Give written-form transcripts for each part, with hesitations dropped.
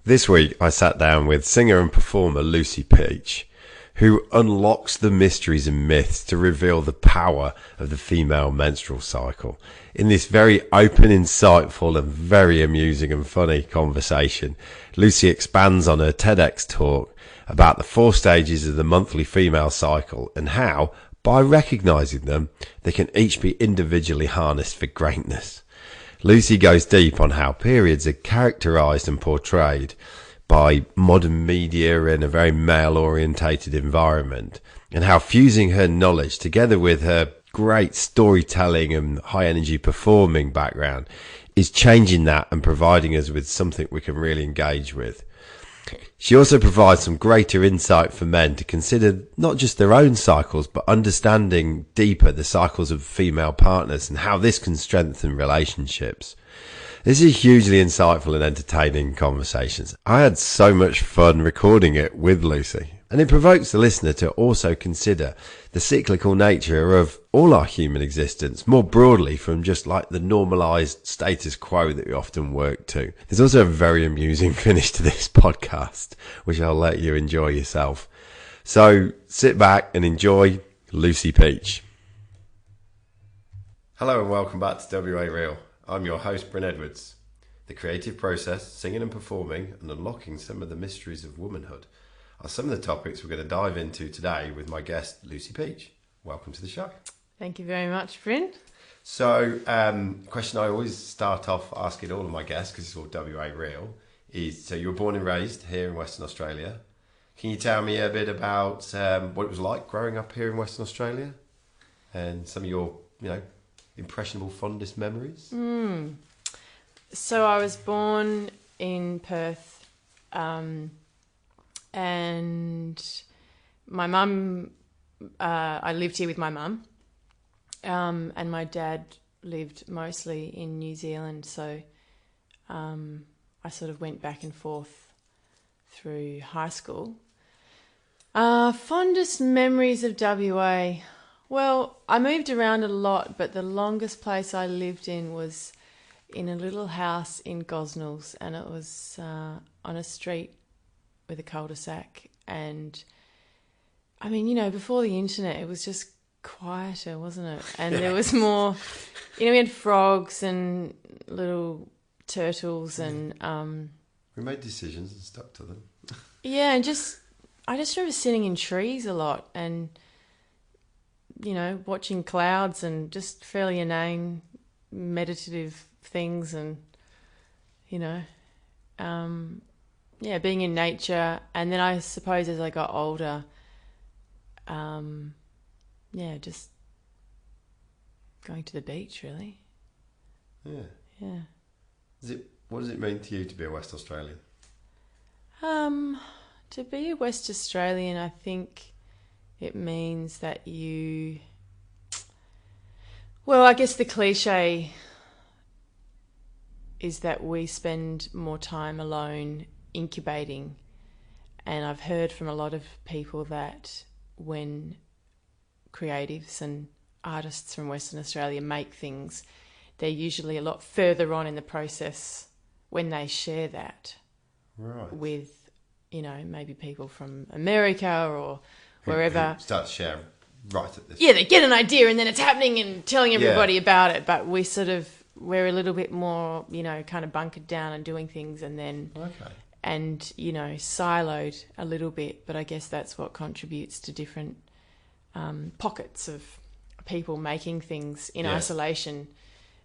This week I sat down with singer and performer Lucy Peach, who unlocks the mysteries and myths to reveal the power of the female menstrual cycle. In this very open, insightful and very amusing and funny conversation, Lucy expands on her TEDx talk about the 4 stages of the monthly female cycle and how, by recognising them, they can each be individually harnessed for greatness. Lucy goes deep on how periods are characterised and portrayed by modern media in a very male-orientated environment, and how fusing her knowledge together with her great storytelling and high-energy performing background is changing that and providing us with something we can really engage with. She also provides some greater insight for men to consider not just their own cycles, but understanding deeper the cycles of female partners and how this can strengthen relationships. This is hugely insightful and entertaining conversations. I had so much fun recording it with Lucy, and it provokes the listener to also consider the cyclical nature of all our human existence, more broadly from just like the normalised status quo that we often work to. There's also a very amusing finish to this podcast, which I'll let you enjoy yourself. So sit back and enjoy Lucy Peach. Hello and welcome back to WA Real. I'm your host, Bryn. The creative process, singing and performing, and unlocking some of the mysteries of womanhood are some of the topics we're going to dive into today with my guest, Lucy Peach. Welcome to the show. Thank you very much, Bryn. So, question I always start off asking all of my guests, because it's all WA Real, is, so you were born and raised here in Western Australia. Can you tell me a bit about what it was like growing up here in Western Australia and some of your, impressionable, fondest memories? So I was born in Perth, and my mum, I lived here with my mum, and my dad lived mostly in New Zealand, so I sort of went back and forth through high school. Fondest memories of WA. Well, I moved around a lot, but the longest place I lived in was in a little house in Gosnells, and it was on a street with a cul-de-sac. And I mean, before the internet, it was just quieter, wasn't it? And there was more, we had frogs and little turtles, and we made decisions and stuck to them. Yeah, and I just remember sitting in trees a lot and watching clouds and just fairly inane meditative things, and being in nature. And then I suppose as I got older, just going to the beach, really. Yeah. What does it mean to you to be a West Australian? To be a West Australian, I think it means that I guess the cliche is that we spend more time alone incubating. And I've heard from a lot of people that when creatives and artists from Western Australia make things, they're usually a lot further on in the process when they share that with, maybe people from America or wherever. Who start to share right at this. Yeah, they get an idea and then it's happening and telling everybody about it. But we're a little bit more, kind of bunkered down and doing things, and then, and, siloed a little bit. But I guess that's what contributes to different pockets of people making things in isolation.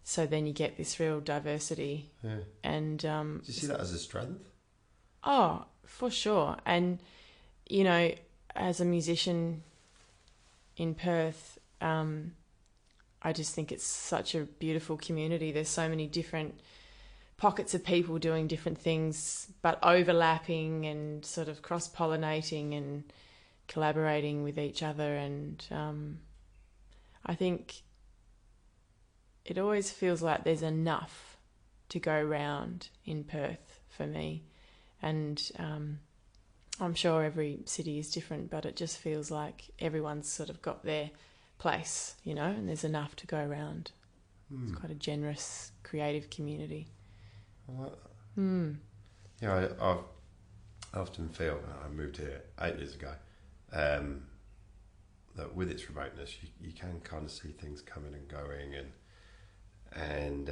So then you get this real diversity. Yeah. And do you see that as a strength? Oh, for sure. And, as a musician in Perth, I just think it's such a beautiful community. There's so many different pockets of people doing different things, but overlapping and sort of cross-pollinating and collaborating with each other. And I think it always feels like there's enough to go round in Perth for me. And I'm sure every city is different, but it just feels like everyone's sort of got their place, and there's enough to go around. It's quite a generous, creative community. I like that. Yeah, I often feel, I moved here 8 years ago, that with its remoteness, you can kind of see things coming and going, and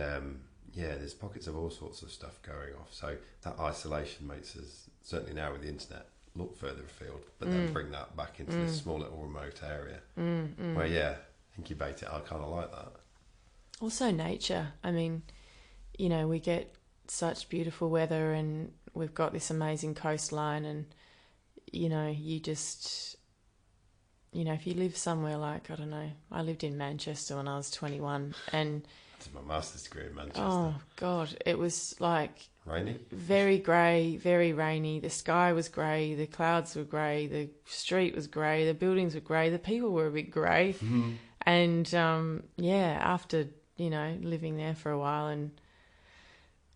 there's pockets of all sorts of stuff going off. So that isolation makes us, certainly now with the internet, look further afield, but then bring that back into this small little remote area where, incubate it. I kind of like that. Also nature. I mean, we get such beautiful weather and we've got this amazing coastline, and you just, if you live somewhere like, I don't know, I lived in Manchester when I was 21, and I did my master's degree in Manchester. Oh God, it was like rainy, very grey, very rainy. The sky was grey, the clouds were grey, the street was grey, the buildings were grey, the people were a bit grey. And after living there for a while and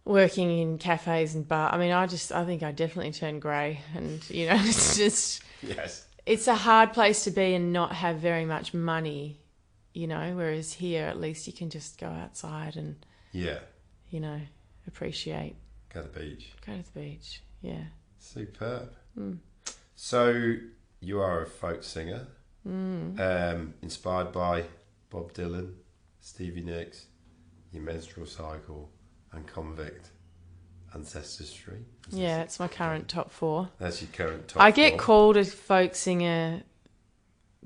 working in cafes and bars, I mean, I think I definitely turned grey, and it's just yes, it's a hard place to be and not have very much money, whereas here at least you can just go outside and appreciate. Go to the beach. Yeah. Superb. So you are a folk singer, inspired by Bob Dylan, Stevie Nicks, your menstrual cycle, and convict ancestry. Yeah, it's my current top 4. That's your current top 4. I get called a folk singer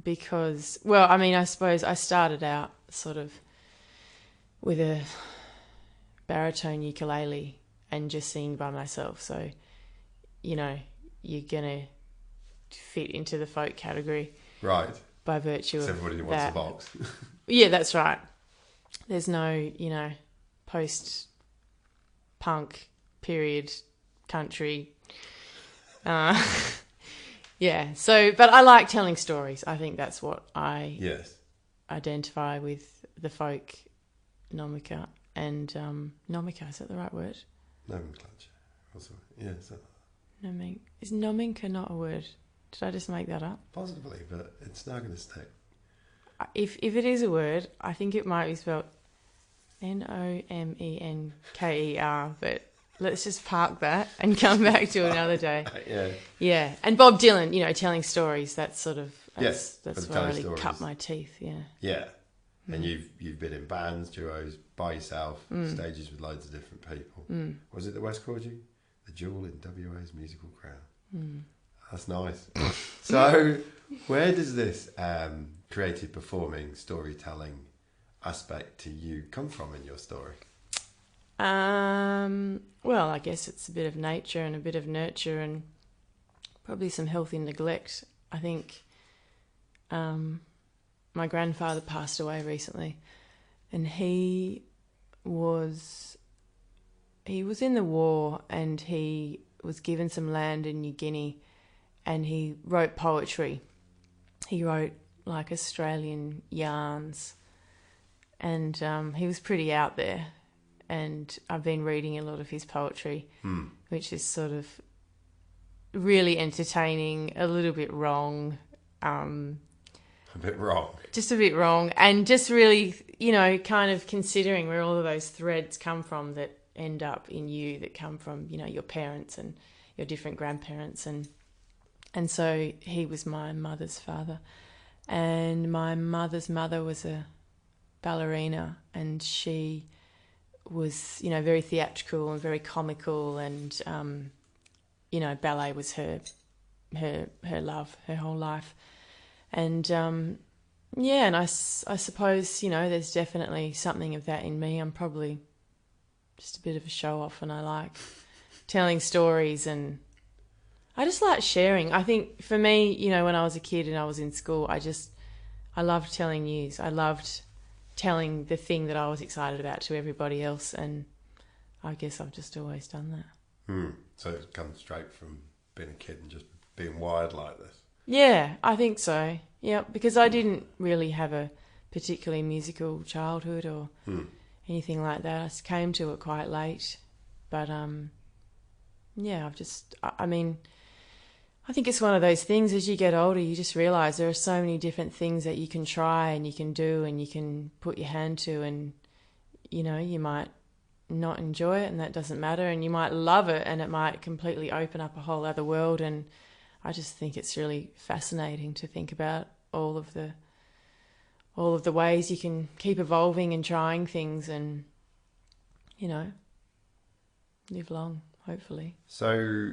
because, well, I mean, I suppose I started out sort of with a baritone ukulele and just singing by myself. So, you're going to fit into the folk category. Right. By virtue of everybody that. Wants a box. Yeah, that's right. There's no, post-punk period country. Yeah. So, but I like telling stories. I think that's what I identify with, the folk nomica and nomica. Is that the right word? Nomenclature. Also, yes. Is nomenclature not a word? Did I just make that up? Possibly, but it's not going to stick. If it is a word, I think it might be spelled Nomenker, but let's just park that and come back to another day. Yeah. And Bob Dylan, telling stories, that's sort of, that's where I really cut my teeth, Yeah. And you've been in bands, duos, by yourself, stages with loads of different people. Was it the West called you? The jewel in WA's musical crown. That's nice. So where does this creative performing, storytelling aspect to you come from in your story? Well, I guess it's a bit of nature and a bit of nurture and probably some healthy neglect. I think my grandfather passed away recently, and he was in the war, and he was given some land in New Guinea, and he wrote poetry. He wrote like Australian yarns, and he was pretty out there. And I've been reading a lot of his poetry, which is sort of really entertaining, a little bit wrong. A bit wrong. Just a bit wrong. And just really, kind of considering where all of those threads come from that end up in you, that come from, your parents and your different grandparents. And so he was my mother's father. And my mother's mother was a ballerina, and she was, very theatrical and very comical, and, ballet was her love, her whole life. And, and I suppose, there's definitely something of that in me. I'm probably just a bit of a show-off, and I like telling stories, and I just like sharing. I think for me, when I was a kid and I was in school, I loved telling news. I loved telling the thing that I was excited about to everybody else, and I guess I've just always done that. So it comes straight from being a kid and just being wired like this? Yeah, I think so. Yeah, because I didn't really have a particularly musical childhood or anything like that. I came to it quite late, but I think it's one of those things, as you get older, you just realise there are so many different things that you can try and you can do and you can put your hand to, and, you might not enjoy it, and that doesn't matter, and you might love it and it might completely open up a whole other world. And I just think it's really fascinating to think about all of the ways you can keep evolving and trying things and, you know, live long, hopefully. So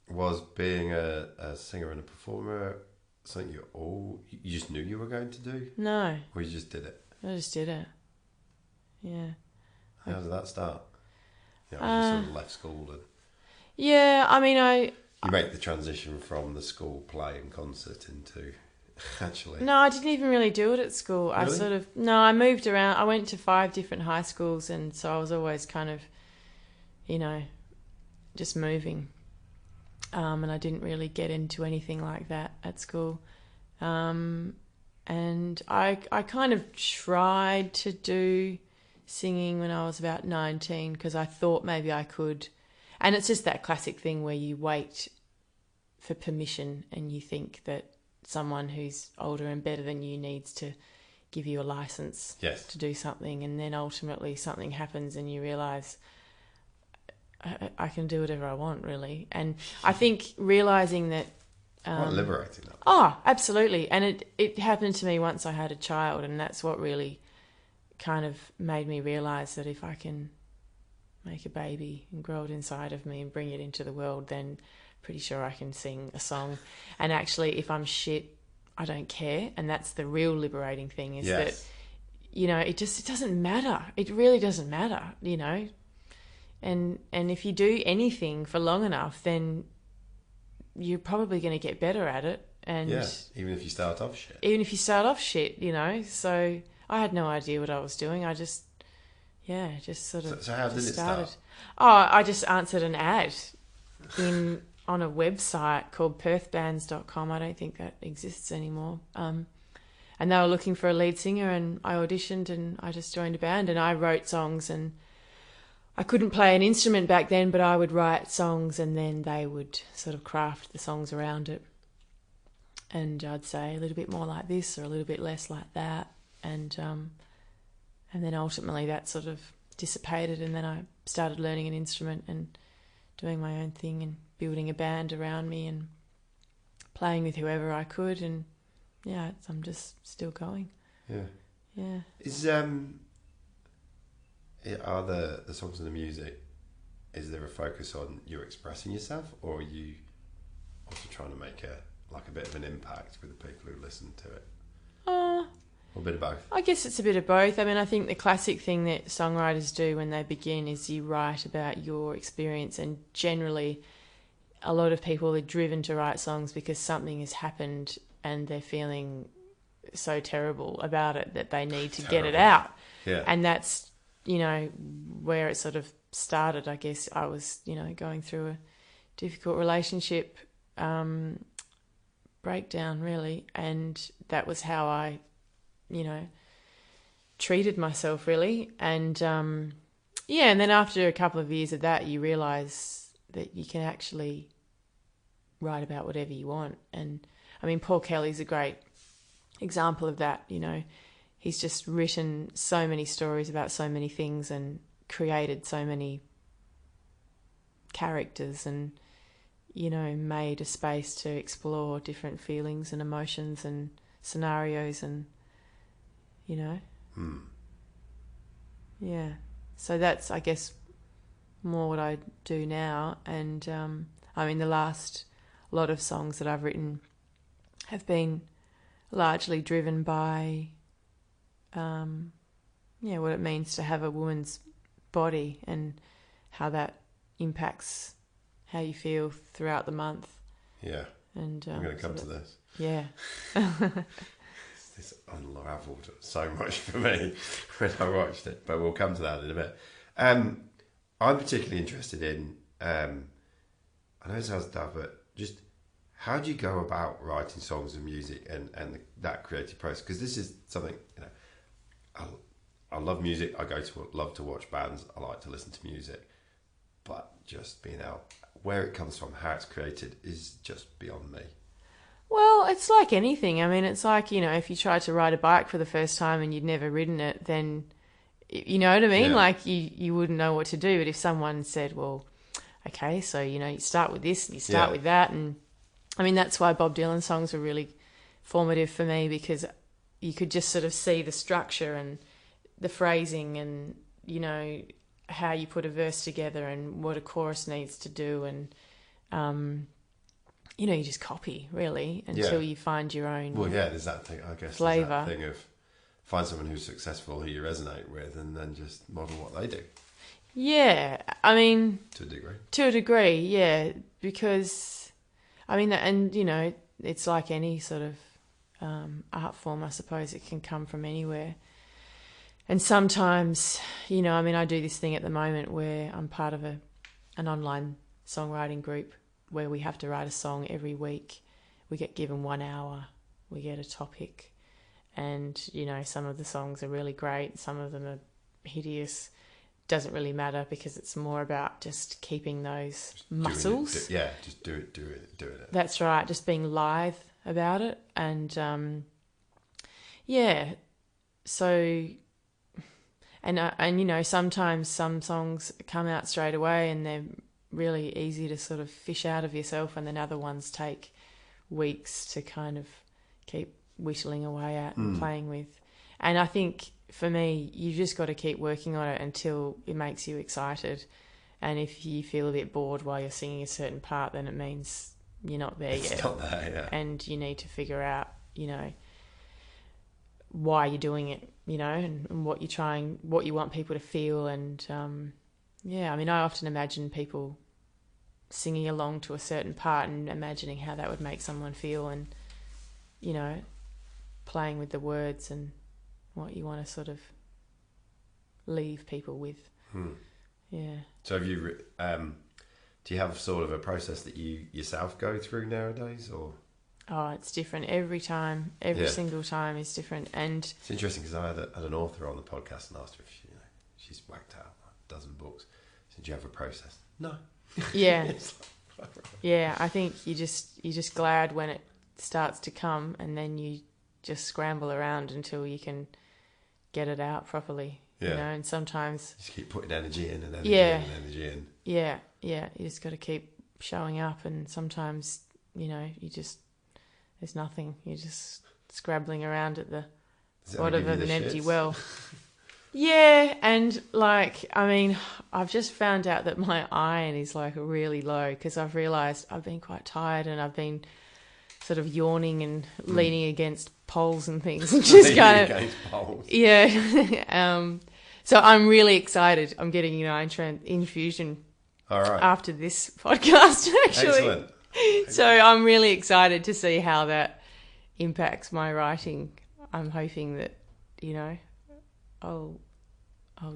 was being a singer and a performer something you just knew you were going to do? No. Or you just did it? I just did it. Yeah. How did that start? You sort of left school and... Yeah, I mean, You make the transition from the school play and concert into... Actually. No, I didn't even really do it at school. Really? I moved around. I went to 5 different high schools, and so I was always kind of, you know, just moving. And I didn't really get into anything like that at school. And I kind of tried to do singing when I was about 19 because I thought maybe I could. And it's just that classic thing where you wait for permission and you think that someone who's older and better than you needs to give you a license to do something, and then ultimately something happens and you realise I can do whatever I want, really. And I think realising that... quite liberating. That. Oh, absolutely. And it happened to me once I had a child, and that's what really kind of made me realise that if I can make a baby and grow it inside of me and bring it into the world, then pretty sure I can sing a song. And actually, if I'm shit, I don't care. And that's the real liberating thing is that, you know, it doesn't matter. It really doesn't matter, you know. And if you do anything for long enough, then you're probably going to get better at it. And even if you start off shit. Even if you start off shit, you know. So I had no idea what I was doing. I just sort of So how did it start? Oh, I just answered an ad on a website called perthbands.com. I don't think that exists anymore. And they were looking for a lead singer, and I auditioned and I just joined a band, and I wrote songs, and I couldn't play an instrument back then, but I would write songs and then they would sort of craft the songs around it. And I'd say a little bit more like this or a little bit less like that. And then ultimately that sort of dissipated, and then I started learning an instrument and doing my own thing and building a band around me and playing with whoever I could. And I'm just still going. Yeah. Are the songs and the music, is there a focus on you expressing yourself, or are you also trying to make a bit of an impact with the people who listen to it? Or a bit of both? I guess it's a bit of both. I mean, I think the classic thing that songwriters do when they begin is you write about your experience, and generally a lot of people are driven to write songs because something has happened and they're feeling so terrible about it that they need to get it out. Yeah. And that's, you know, where it sort of started. I guess I was, you know, going through a difficult relationship breakdown, really, and that was how I, you know, treated myself, really. And and then after a couple of years of that, you realise that you can actually write about whatever you want. And I mean, Paul Kelly's a great example of that. You know, he's just written so many stories about so many things and created so many characters and, you know, made a space to explore different feelings and emotions and scenarios and, you know. Yeah. So that's, I guess, more what I do now. And, I mean, the last lot of songs that I've written have been largely driven by, what it means to have a woman's body and how that impacts how you feel throughout the month. Yeah. And I'm going to come to this. Yeah. This unravelled so much for me when I watched it, but we'll come to that in a bit. I'm particularly interested in, I know it sounds daft, but just how do you go about writing songs and music and that creative process? Because this is something, you know, I love music. I love to watch bands. I like to listen to music, but just being out where it comes from, how it's created, is just beyond me. Well, it's like anything. I mean, it's like, you know, if you tried to ride a bike for the first time and you'd never ridden it, then You know what I mean? Yeah. Like you wouldn't know what to do. But if someone said, well, okay, so, you know, you start with this and you start with that. And I mean, that's why Bob Dylan songs were really formative for me, because you could just sort of see the structure and the phrasing and, you know, how you put a verse together and what a chorus needs to do. And, you know, you just copy really until you find your own there's that thing, I guess, flavour. there's that thing of find someone who's successful who you resonate with and then just model what they do. Yeah, I mean... To a degree. To a degree, yeah, because, I mean, and, you know, it's like any sort of art form, I suppose. It can come from anywhere. And sometimes, you know, I mean, I do this thing at the moment where I'm part of an online songwriting group where we have to write a song every week. We get given 1 hour, we get a topic, and, you know, some of the songs are really great, some of them are hideous. Doesn't really matter, because it's more about just keeping those muscles. Just doing it. That's right, just being lithe about it. And so, and you know, sometimes some songs come out straight away and they're really easy to sort of fish out of yourself, and then other ones take weeks to kind of keep whittling away at and playing with. And I think for me, you've just got to keep working on it until it makes you excited. And if you feel a bit bored while you're singing a certain part, then it means you're not there yet. It's not there, yeah. And you need to figure out, you know, why you're doing it, you know, and what you're trying, what you want people to feel. And, I mean, I often imagine people singing along to a certain part and imagining how that would make someone feel, and, you know, playing with the words and what you want to sort of leave people with. Yeah. So have you, do you have sort of a process that you yourself go through nowadays, or? Oh, it's different every time. Every single time is different. And it's interesting because I had an author on the podcast and asked her if she, you know, she's whacked out a dozen books. Did you have a process? No. Yeah. Yeah, I think you're just glad when it starts to come, and then you just scramble around until you can get it out properly. You know, and sometimes just keep putting energy in and energy in and energy in. Yeah, you just got to keep showing up, and sometimes, you know, there's nothing. You're just scrabbling around at the bottom of an empty well. Yeah, and like, I mean, I've just found out that my iron is like really low, because I've realised I've been quite tired and I've been sort of yawning and leaning against poles and things, and just kind of against poles. Yeah. So I'm really excited. I'm getting, you know, infusion after this podcast, actually. Excellent. So I'm really excited to see how that impacts my writing. I'm hoping that, you know, I'll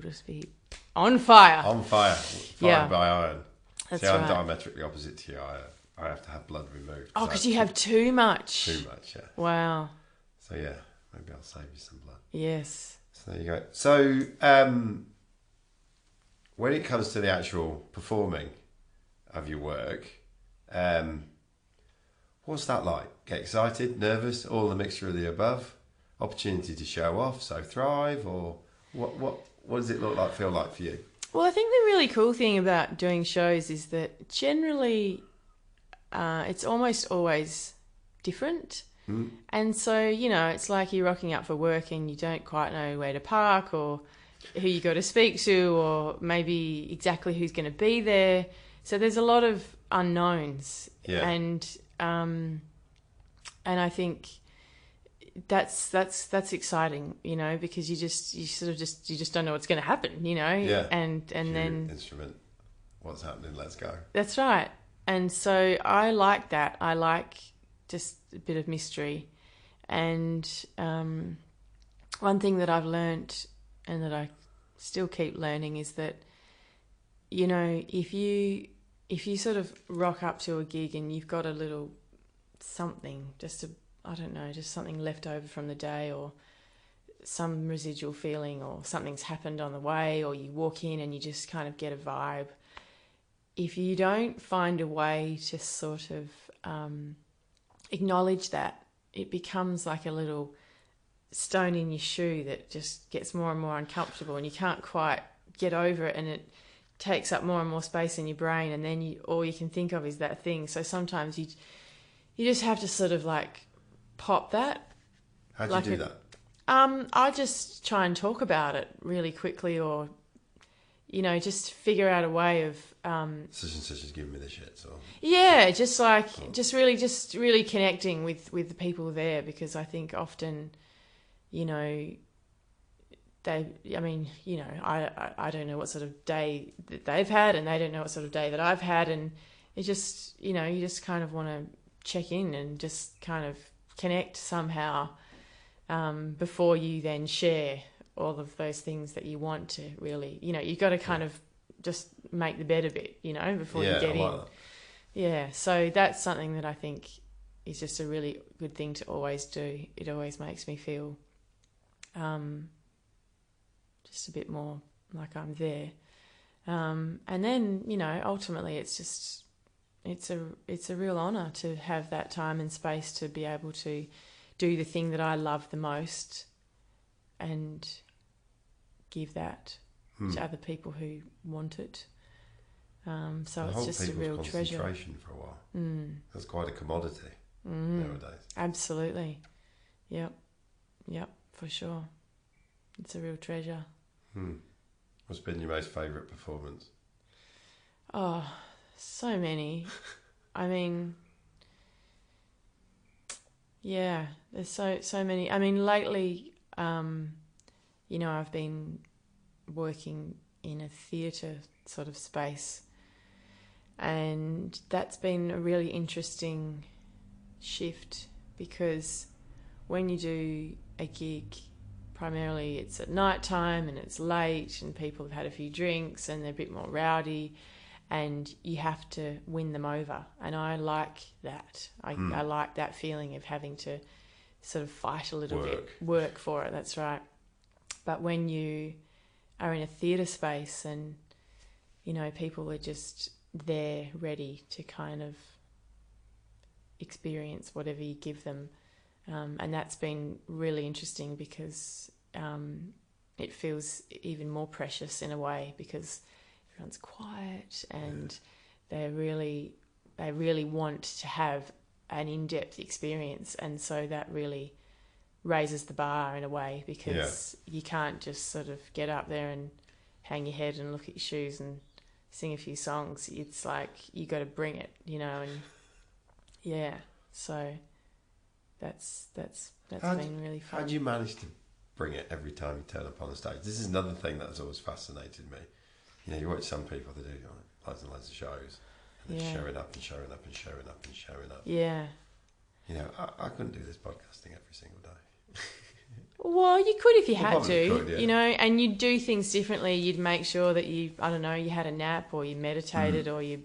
just be on fire. On fire. Fired by iron. That's See, I'm right. diametrically opposite to you. I have to have blood removed. Oh, because you have too much. Too much, yeah. Wow. So yeah, maybe I'll save you some blood. Yes. So there you go. So when it comes to the actual performing of your work, what's that like? Get excited, nervous, all the mixture of the above? Opportunity to show off, so thrive, or what does it feel like for you? Well, I think the really cool thing about doing shows is that generally it's almost always different. And so, you know, it's like you're rocking up for work and you don't quite know where to park or who you got to speak to, or maybe exactly who's going to be there. So there's a lot of unknowns. Yeah. And I think that's exciting, you know, because you just don't know what's going to happen, you know. Yeah. And then instrument, what's happening? Let's go. That's right. And so I like that. I like just a bit of mystery. And one thing that I've learnt, and that I still keep learning, is that, you know, if you sort of rock up to a gig and you've got a little something, just something left over from the day, or some residual feeling, or something's happened on the way, or you walk in and you just kind of get a vibe. If you don't find a way to sort of acknowledge that, it becomes like a little stone in your shoe that just gets more and more uncomfortable, and you can't quite get over it, and it takes up more and more space in your brain, and then all you can think of is that thing. So sometimes you just have to sort of like pop that. How do you do that? I just try and talk about it really quickly, or just figure out a way of such and such is giving me the shits, or just really connecting with the people there, because I think often, I don't know what sort of day that they've had, and they don't know what sort of day that I've had, and it just, you just kind of want to check in and just kind of connect somehow before you then share all of those things that you want to really, you've got to kind of just make the bed a bit, before you get in. That. Yeah, so that's something that I think is just a really good thing to always do. It always makes me feel just a bit more like I'm there. And then, ultimately it's a real honour to have that time and space to be able to do the thing that I love the most and give that to other people who want it. So it's just a real treasure. Concentration for a while. That's quite a commodity nowadays. Absolutely. Yep, for sure. It's a real treasure. What's been your most favourite performance? Oh, so many. I mean, yeah, there's so many. I mean, lately, I've been working in a theatre sort of space, and that's been a really interesting shift, because when you do a gig, primarily it's at night time and it's late and people have had a few drinks and they're a bit more rowdy, and you have to win them over. And I like that. I like that feeling of having to sort of fight a little bit, work for it. That's right. But when you are in a theatre space and, people are just there ready to kind of experience whatever you give them. And that's been really interesting, because it feels even more precious in a way, because everyone's quiet and they really want to have an in-depth experience, and so that really raises the bar in a way, because you can't just sort of get up there and hang your head and look at your shoes and sing a few songs. It's like you got to bring it, and so that's been really fun. How do you manage to bring it every time you turn up on the stage? This is another thing that's always fascinated me. You watch some people that do loads and loads of shows, and they're showing up and showing up and showing up and showing up. Yeah. I couldn't do this podcasting every single day. Well, you could if you had to, could, yeah. And you'd do things differently. You'd make sure that you had a nap, or you meditated, or you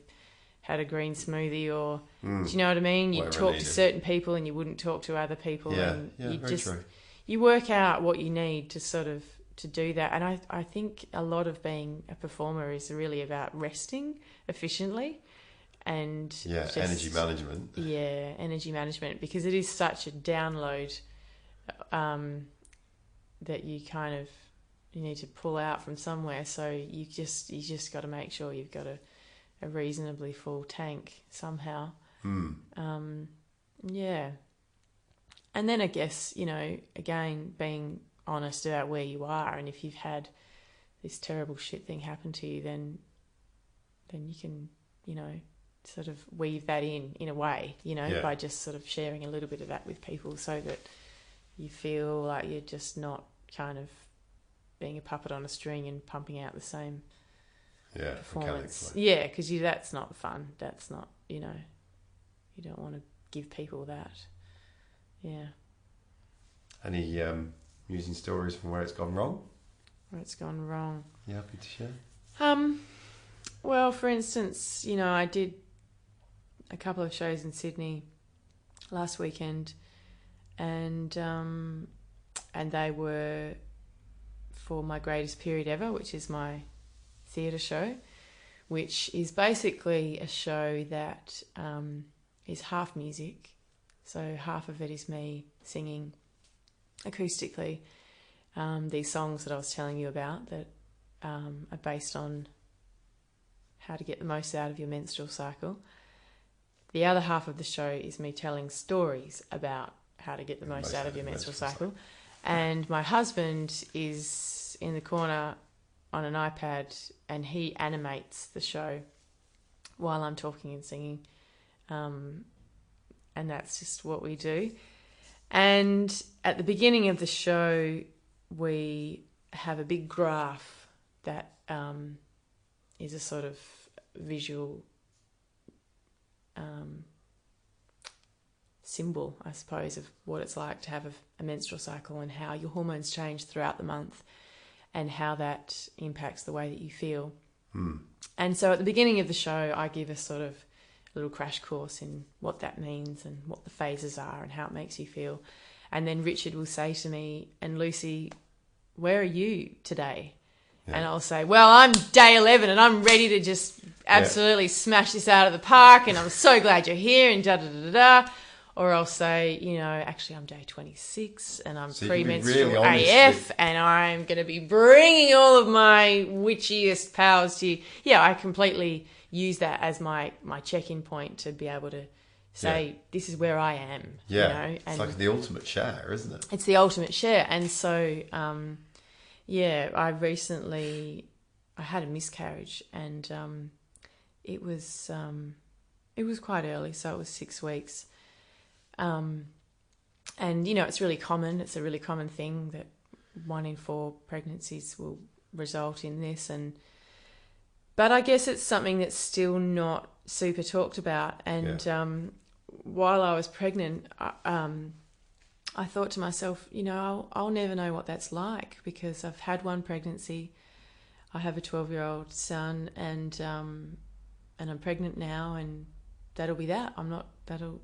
had a green smoothie, or do you know what I mean? You'd talk to certain people and you wouldn't talk to other people. And you work out what you need to sort of to do that. And I think a lot of being a performer is really about resting efficiently and energy management. Yeah, energy management, because it is such a download that you need to pull out from somewhere. So you just got to make sure you've got a reasonably full tank somehow. Yeah. And then I guess, again, being honest about where you are, and if you've had this terrible shit thing happen to you, then you can, sort of weave that in a way, by just sort of sharing a little bit of that with people, so that you feel like you're just not kind of being a puppet on a string and pumping out the same performance. Yeah, because that's not fun. That's not, you don't want to give people that. Yeah. Any amusing stories from where it's gone wrong? Where it's gone wrong. You happy to share? Well, for instance, I did a couple of shows in Sydney last weekend, and they were for My Greatest Period Ever, which is my theatre show, which is basically a show that is half music. So half of it is me singing acoustically. These songs that I was telling you about that are based on how to get the most out of your menstrual cycle. The other half of the show is me telling stories about how to get the most out of your menstrual cycle. And my husband is in the corner on an iPad and he animates the show while I'm talking and singing. And that's just what we do. And at the beginning of the show, we have a big graph that is a sort of visual symbol, I suppose, of what it's like to have a menstrual cycle and how your hormones change throughout the month and how that impacts the way that you feel. And so at the beginning of the show, I give a sort of little crash course in what that means and what the phases are and how it makes you feel. And then Richard will say to me, and Lucy, where are you today? Yeah. And I'll say, well, I'm day 11 and I'm ready to just absolutely smash this out of the park and I'm so glad you're here and da-da-da-da-da. Or I'll say, you know, actually I'm day 26 and I'm premenstrual really AF and I'm going to be bringing all of my witchiest powers to you. Yeah, I completely use that as my check-in point to be able to say, this is where I am. Yeah, you know? It's like the ultimate share, isn't it? It's the ultimate share. And so, I had a miscarriage and it was quite early, so it was 6 weeks. And, you know, it's really common. It's a really common thing that 1 in 4 pregnancies will result in this. But I guess it's something that's still not super talked about. And while I was pregnant, I thought to myself, you know, I'll never know what that's like because I've had one pregnancy. I have a 12-year-old son and I'm pregnant now and that'll be that.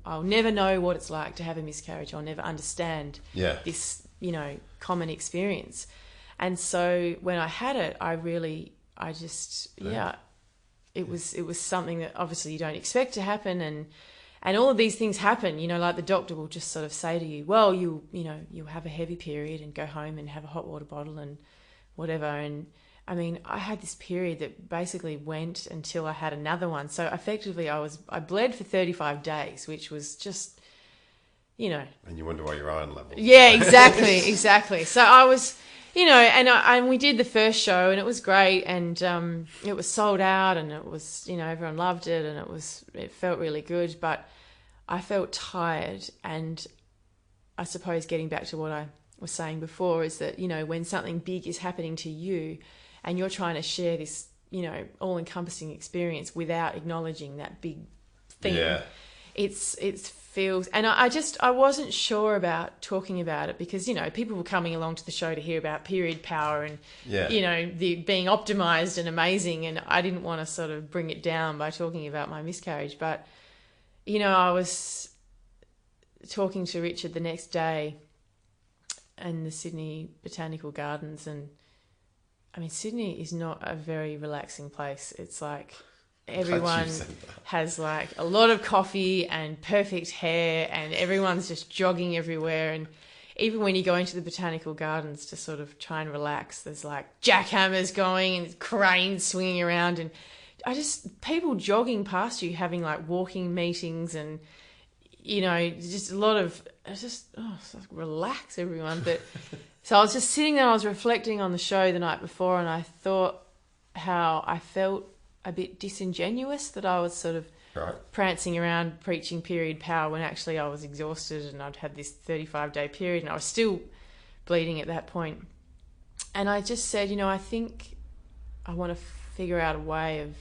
I'll never know what it's like to have a miscarriage. I'll never understand this, you know, common experience. And so when I had it, it was something that obviously you don't expect to happen. And all of these things happen, you know, like the doctor will just sort of say to you, well, you'll have a heavy period and go home and have a hot water bottle and whatever. And I mean, I had this period that basically went until I had another one. So effectively I bled for 35 days, which was just, you know. And you wonder why your iron levels. Yeah, exactly. So I was, you know, and we did the first show and it was great and it was sold out and it was, you know, everyone loved it and it felt really good, but I felt tired. And I suppose getting back to what I was saying before is that, you know, when something big is happening to you and you're trying to share this, you know, all-encompassing experience without acknowledging that big thing, it feels... And I wasn't sure about talking about it because, you know, people were coming along to the show to hear about period power and, you know, the being optimized and amazing, and I didn't want to sort of bring it down by talking about my miscarriage. But, you know, I was talking to Richard the next day in the Sydney Botanical Gardens, and I mean, Sydney is not a very relaxing place. It's like everyone has like a lot of coffee and perfect hair and everyone's just jogging everywhere. And even when you go into the Botanical Gardens to sort of try and relax, there's like jackhammers going and cranes swinging around and people jogging past you having like walking meetings and, you know, just a lot of, relax everyone. But so I was just sitting there, I was reflecting on the show the night before and I thought how I felt a bit disingenuous that I was sort of prancing around preaching period power when actually I was exhausted and I'd had this 35-day period and I was still bleeding at that point. And I just said, you know, I think I want to figure out a way of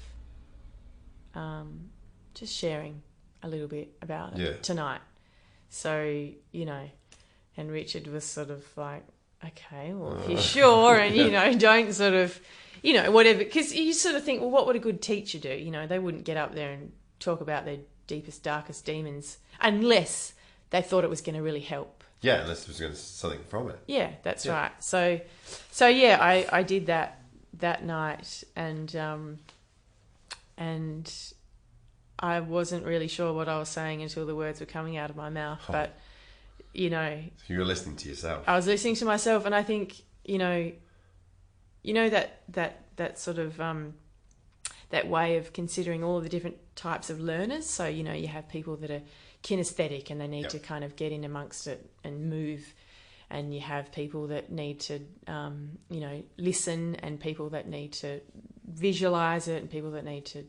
just sharing a little bit about it tonight. So, you know, and Richard was sort of like, okay, well, if you're sure and, you know, don't sort of, you know, whatever. Because you sort of think, well, what would a good teacher do? You know, they wouldn't get up there and talk about their deepest, darkest demons unless they thought it was going to really help. Yeah, unless there was going to something from it. Yeah, that's right. So yeah, I did that night and I wasn't really sure what I was saying until the words were coming out of my mouth. But you know, So you were listening to yourself. I was listening to myself, and I think, you know that sort of that way of considering all of the different types of learners. So, you know, you have people that are kinesthetic and they need to kind of get in amongst it and move, and you have people that need to you know, listen, and people that need to visualize it, and people that need to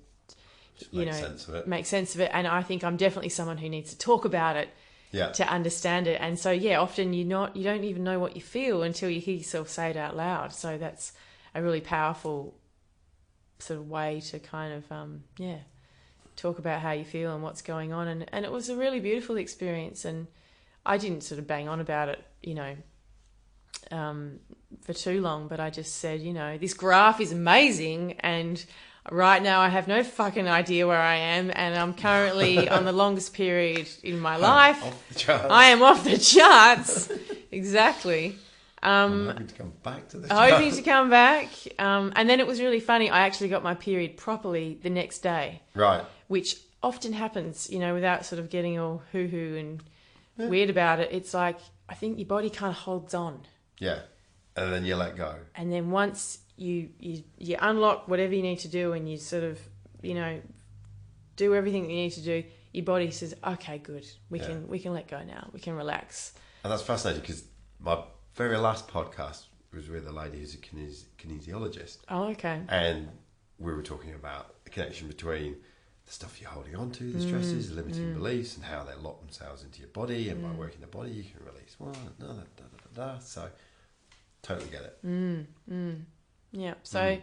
make sense of it. And I think I'm definitely someone who needs to talk about it to understand it. And so often you don't even know what you feel until you hear yourself say it out loud. So that's a really powerful sort of way to kind of talk about how you feel and what's going on. And it was a really beautiful experience, and I didn't sort of bang on about it, you know, for too long, but I just said, you know, this graph is amazing, and right now I have no fucking idea where I am, and I'm currently on the longest period in my life. Off the charts. I am off the charts. Exactly. I'm hoping to come back to the hoping to come back. And then it was really funny. I actually got my period properly the next day. Right. Which often happens, you know, without sort of getting all hoo-hoo and weird about it. It's like, I think your body kind of holds on. Yeah. And then you let go. And then once you unlock whatever you need to do, and you sort of, you know, do everything that you need to do, your body says, okay, good. We can let go now. We can relax. And that's fascinating, because my very last podcast was with a lady who's a kinesiologist. Oh, okay. And we were talking about the connection between the stuff you're holding on to, the stresses, the limiting beliefs, and how they lock themselves into your body. And by working the body, you can release one, another, So, totally get it. Yeah. So,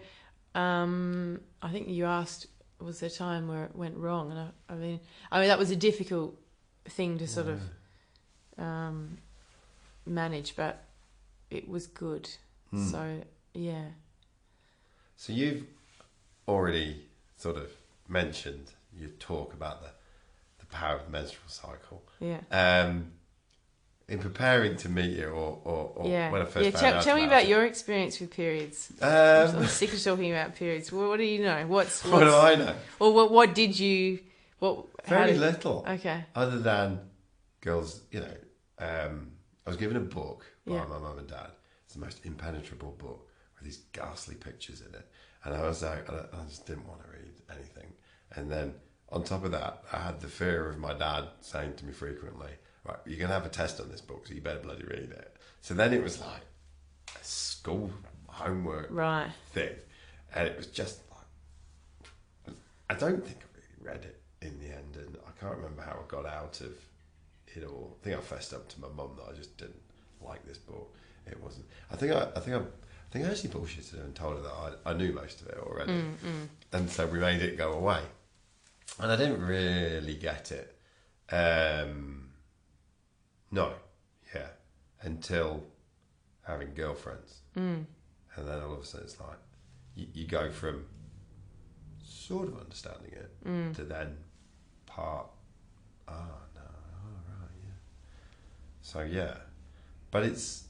I think you asked, was there a time where it went wrong? And I mean, that was a difficult thing to sort of manage, but it was good. So, yeah. So you've already sort of mentioned, you talk about the power of the menstrual cycle. Yeah. In preparing to meet you, or when I first found out tell me about your experience with periods. I'm sick of talking about periods. What do you know? What do I know? Or what did you? Very little. Okay. Other than girls, you know, I was given a book by my mum and dad. It's the most impenetrable book with these ghastly pictures in it, and I was like, I just didn't want to read anything. And then on top of that, I had the fear of my dad saying to me frequently, right, you're going to have a test on this book, so you better bloody read it. So then it was like a school homework thing. And it was just like, I don't think I really read it in the end. And I can't remember how I got out of it all. I think I fessed up to my mum that I just didn't like this book. It wasn't. I think I actually bullshitted her and told her that I knew most of it already. And so we made it go away. And I didn't really get it. Until having girlfriends. And then all of a sudden it's like, you go from sort of understanding it to then So yeah. But it's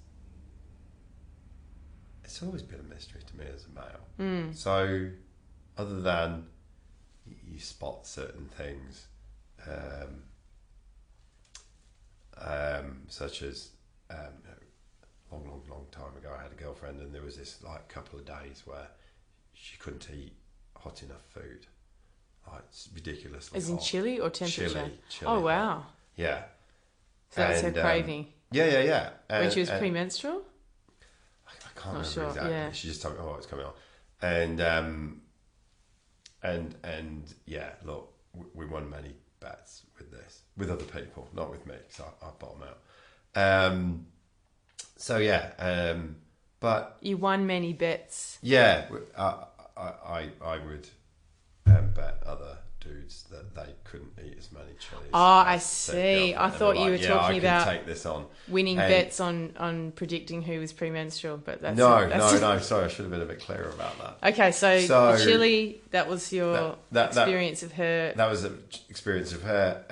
always been a mystery to me as a male. So other than you spot certain things, such as long time ago I had a girlfriend, and there was this like couple of days where she couldn't eat hot enough food, like it's ridiculously as in hot. chili or temperature. Chili Oh wow. hot. Yeah. So that's her craving. Yeah. When she was premenstrual? I can't remember exactly. Yeah. She just told me, it's coming on. And yeah, look, we won many bets with this, with other people, not with me, because I bottom out. So yeah, but you won many bets. Yeah, I would bet other dudes that they couldn't eat as many chilies. Oh, I see. I thought you were talking about take this on. Winning bets on predicting who was premenstrual, but that's no. Sorry, I should have been a bit clearer about that. Okay, so the chili, that was your experience of her. That was an experience of her.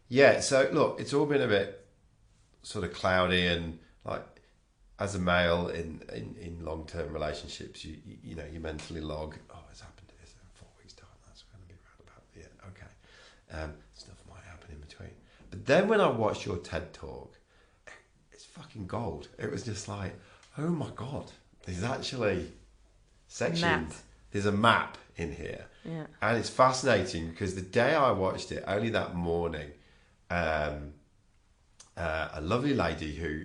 Yeah. So look, it's all been a bit sort of cloudy, and like as a male in long-term relationships, you know, you mentally log, it's happened to this in 4 weeks' time. That's going to be round about stuff might happen in between. then when I watched your TED talk, it's fucking gold. It was just like, oh my God, there's actually sections. There's a map in here. Yeah. And it's fascinating because the day I watched it, only that morning, a lovely lady who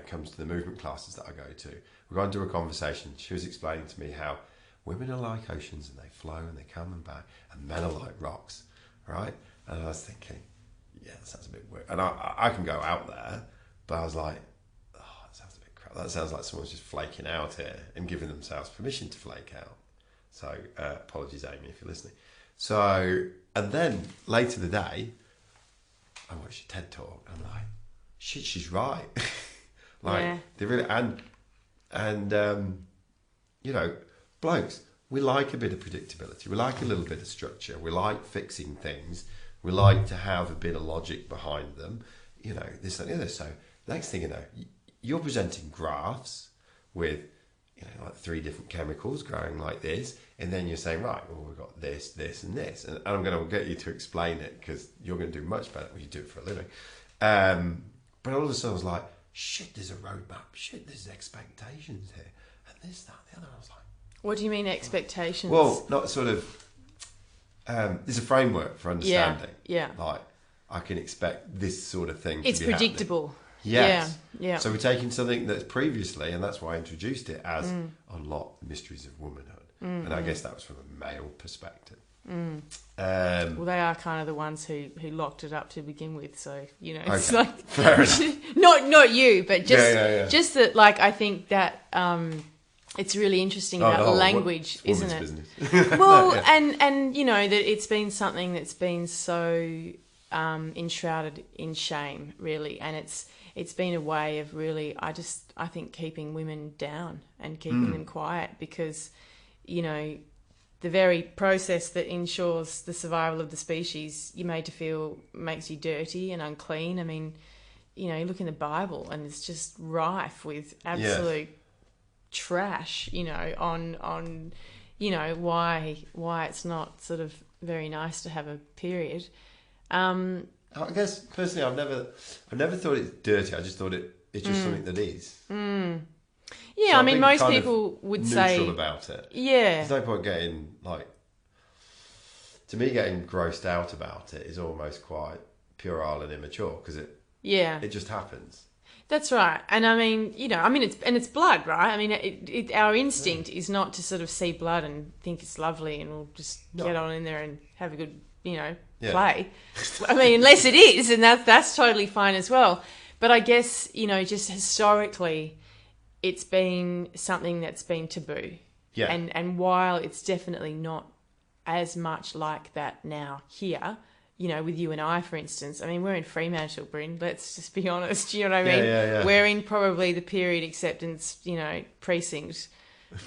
comes to the movement classes that I go to, we got into a conversation. She was explaining to me how women are like oceans and they flow and they come and back, and men are like rocks, right? And I was thinking, yeah, that sounds a bit weird. And I can go out there, but I was like, oh, that sounds a bit crap. That sounds like someone's just flaking out here and giving themselves permission to flake out. So apologies, Amy, if you're listening. So, and then later the day, I watched a TED talk and I'm like, shit, she's right. They really, and you know, blokes, we like a bit of predictability. We like a little bit of structure. We like fixing things. We like to have a bit of logic behind them. You know, this, that, and the other. So next thing you know, you're presenting graphs with, you know, like 3 different chemicals growing like this, and then you're saying, right, well, we've got this, this, and this, and I'm going to get you to explain it because you're going to do much better when you do it for a living. But all of a sudden I was like, shit, there's a roadmap, shit, there's expectations here, and this, that, and the other. I was like, what do you mean expectations? well, not sort of, there's a framework for understanding. Yeah. Like, I can expect this sort of thing it's to be predictable. Happening. Yes. Yeah. So we're taking something that's previously, and that's why I introduced it as Unlock the Mysteries of Womanhood. And I guess that was from a male perspective. Well, they are kind of the ones who locked it up to begin with. So, you know, it's okay. like Fair enough. not you, but just just that. Like, I think that it's really interesting about language, isn't it? Business. Well, and you know that it's been something that's been so enshrouded in shame, really, and it's been a way of really, I think, keeping women down and keeping them quiet because, you know, the very process that ensures the survival of the species you're made to feel makes you dirty and unclean. I mean, you know, you look in the Bible and it's just rife with absolute trash, you know, on you know, why it's not sort of very nice to have a period. I guess personally, I've never thought it's dirty. I just thought it's just something that is. Yeah, So I mean, most people would say neutral about it. Yeah, there's no point getting to me, getting grossed out about it is almost quite puerile and immature because it just happens. That's right. And I mean, you know, it's blood, right? I mean, our instinct is not to sort of see blood and think it's lovely and we'll just get on in there and have a good, you know, play. I mean, unless it is, and that's totally fine as well. But I guess, you know, just historically, it's been something that's been taboo. Yeah. And while it's definitely not as much like that now here, you know, with you and I, for instance, I mean, we're in Fremantle, Bryn. Let's just be honest. You know what I mean? Yeah. We're in probably the period acceptance, you know, precinct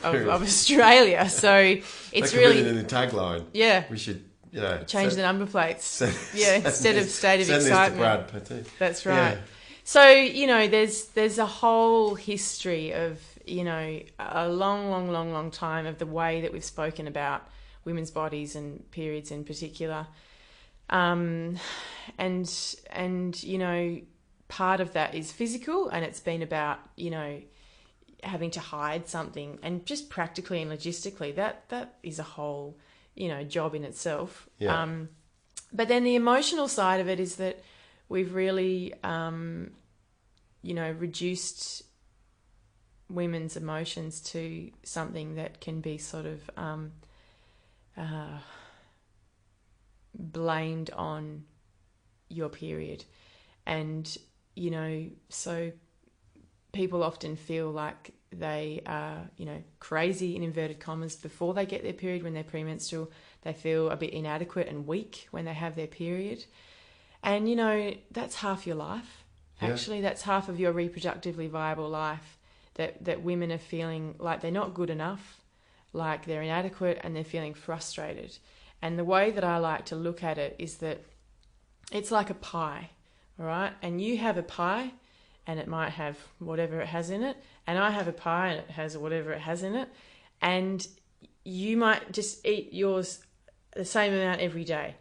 of Australia. So it's really in the tagline. Yeah. We should, you know, change the number plates. Instead of state of excitement. Send this to Brad Petit. That's right. Yeah. So, you know, there's a whole history of, you know, a long time of the way that we've spoken about women's bodies and periods in particular. And you know, part of that is physical, and it's been about, you know, having to hide something, and just practically and logistically that is a whole, you know, job in itself. Yeah. But then the emotional side of it is that we've really, you know, reduced women's emotions to something that can be sort of blamed on your period. And, you know, so people often feel like they are, you know, crazy in inverted commas before they get their period. When they're premenstrual, they feel a bit inadequate and weak when they have their period. And, you know, that's half your life. Yeah. Actually, that's half of your reproductively viable life, that women are feeling like they're not good enough, like they're inadequate, and they're feeling frustrated. And the way that I like to look at it is that it's like a pie, all right? And you have a pie, and it might have whatever it has in it, and I have a pie, and it has whatever it has in it, and you might just eat yours the same amount every day.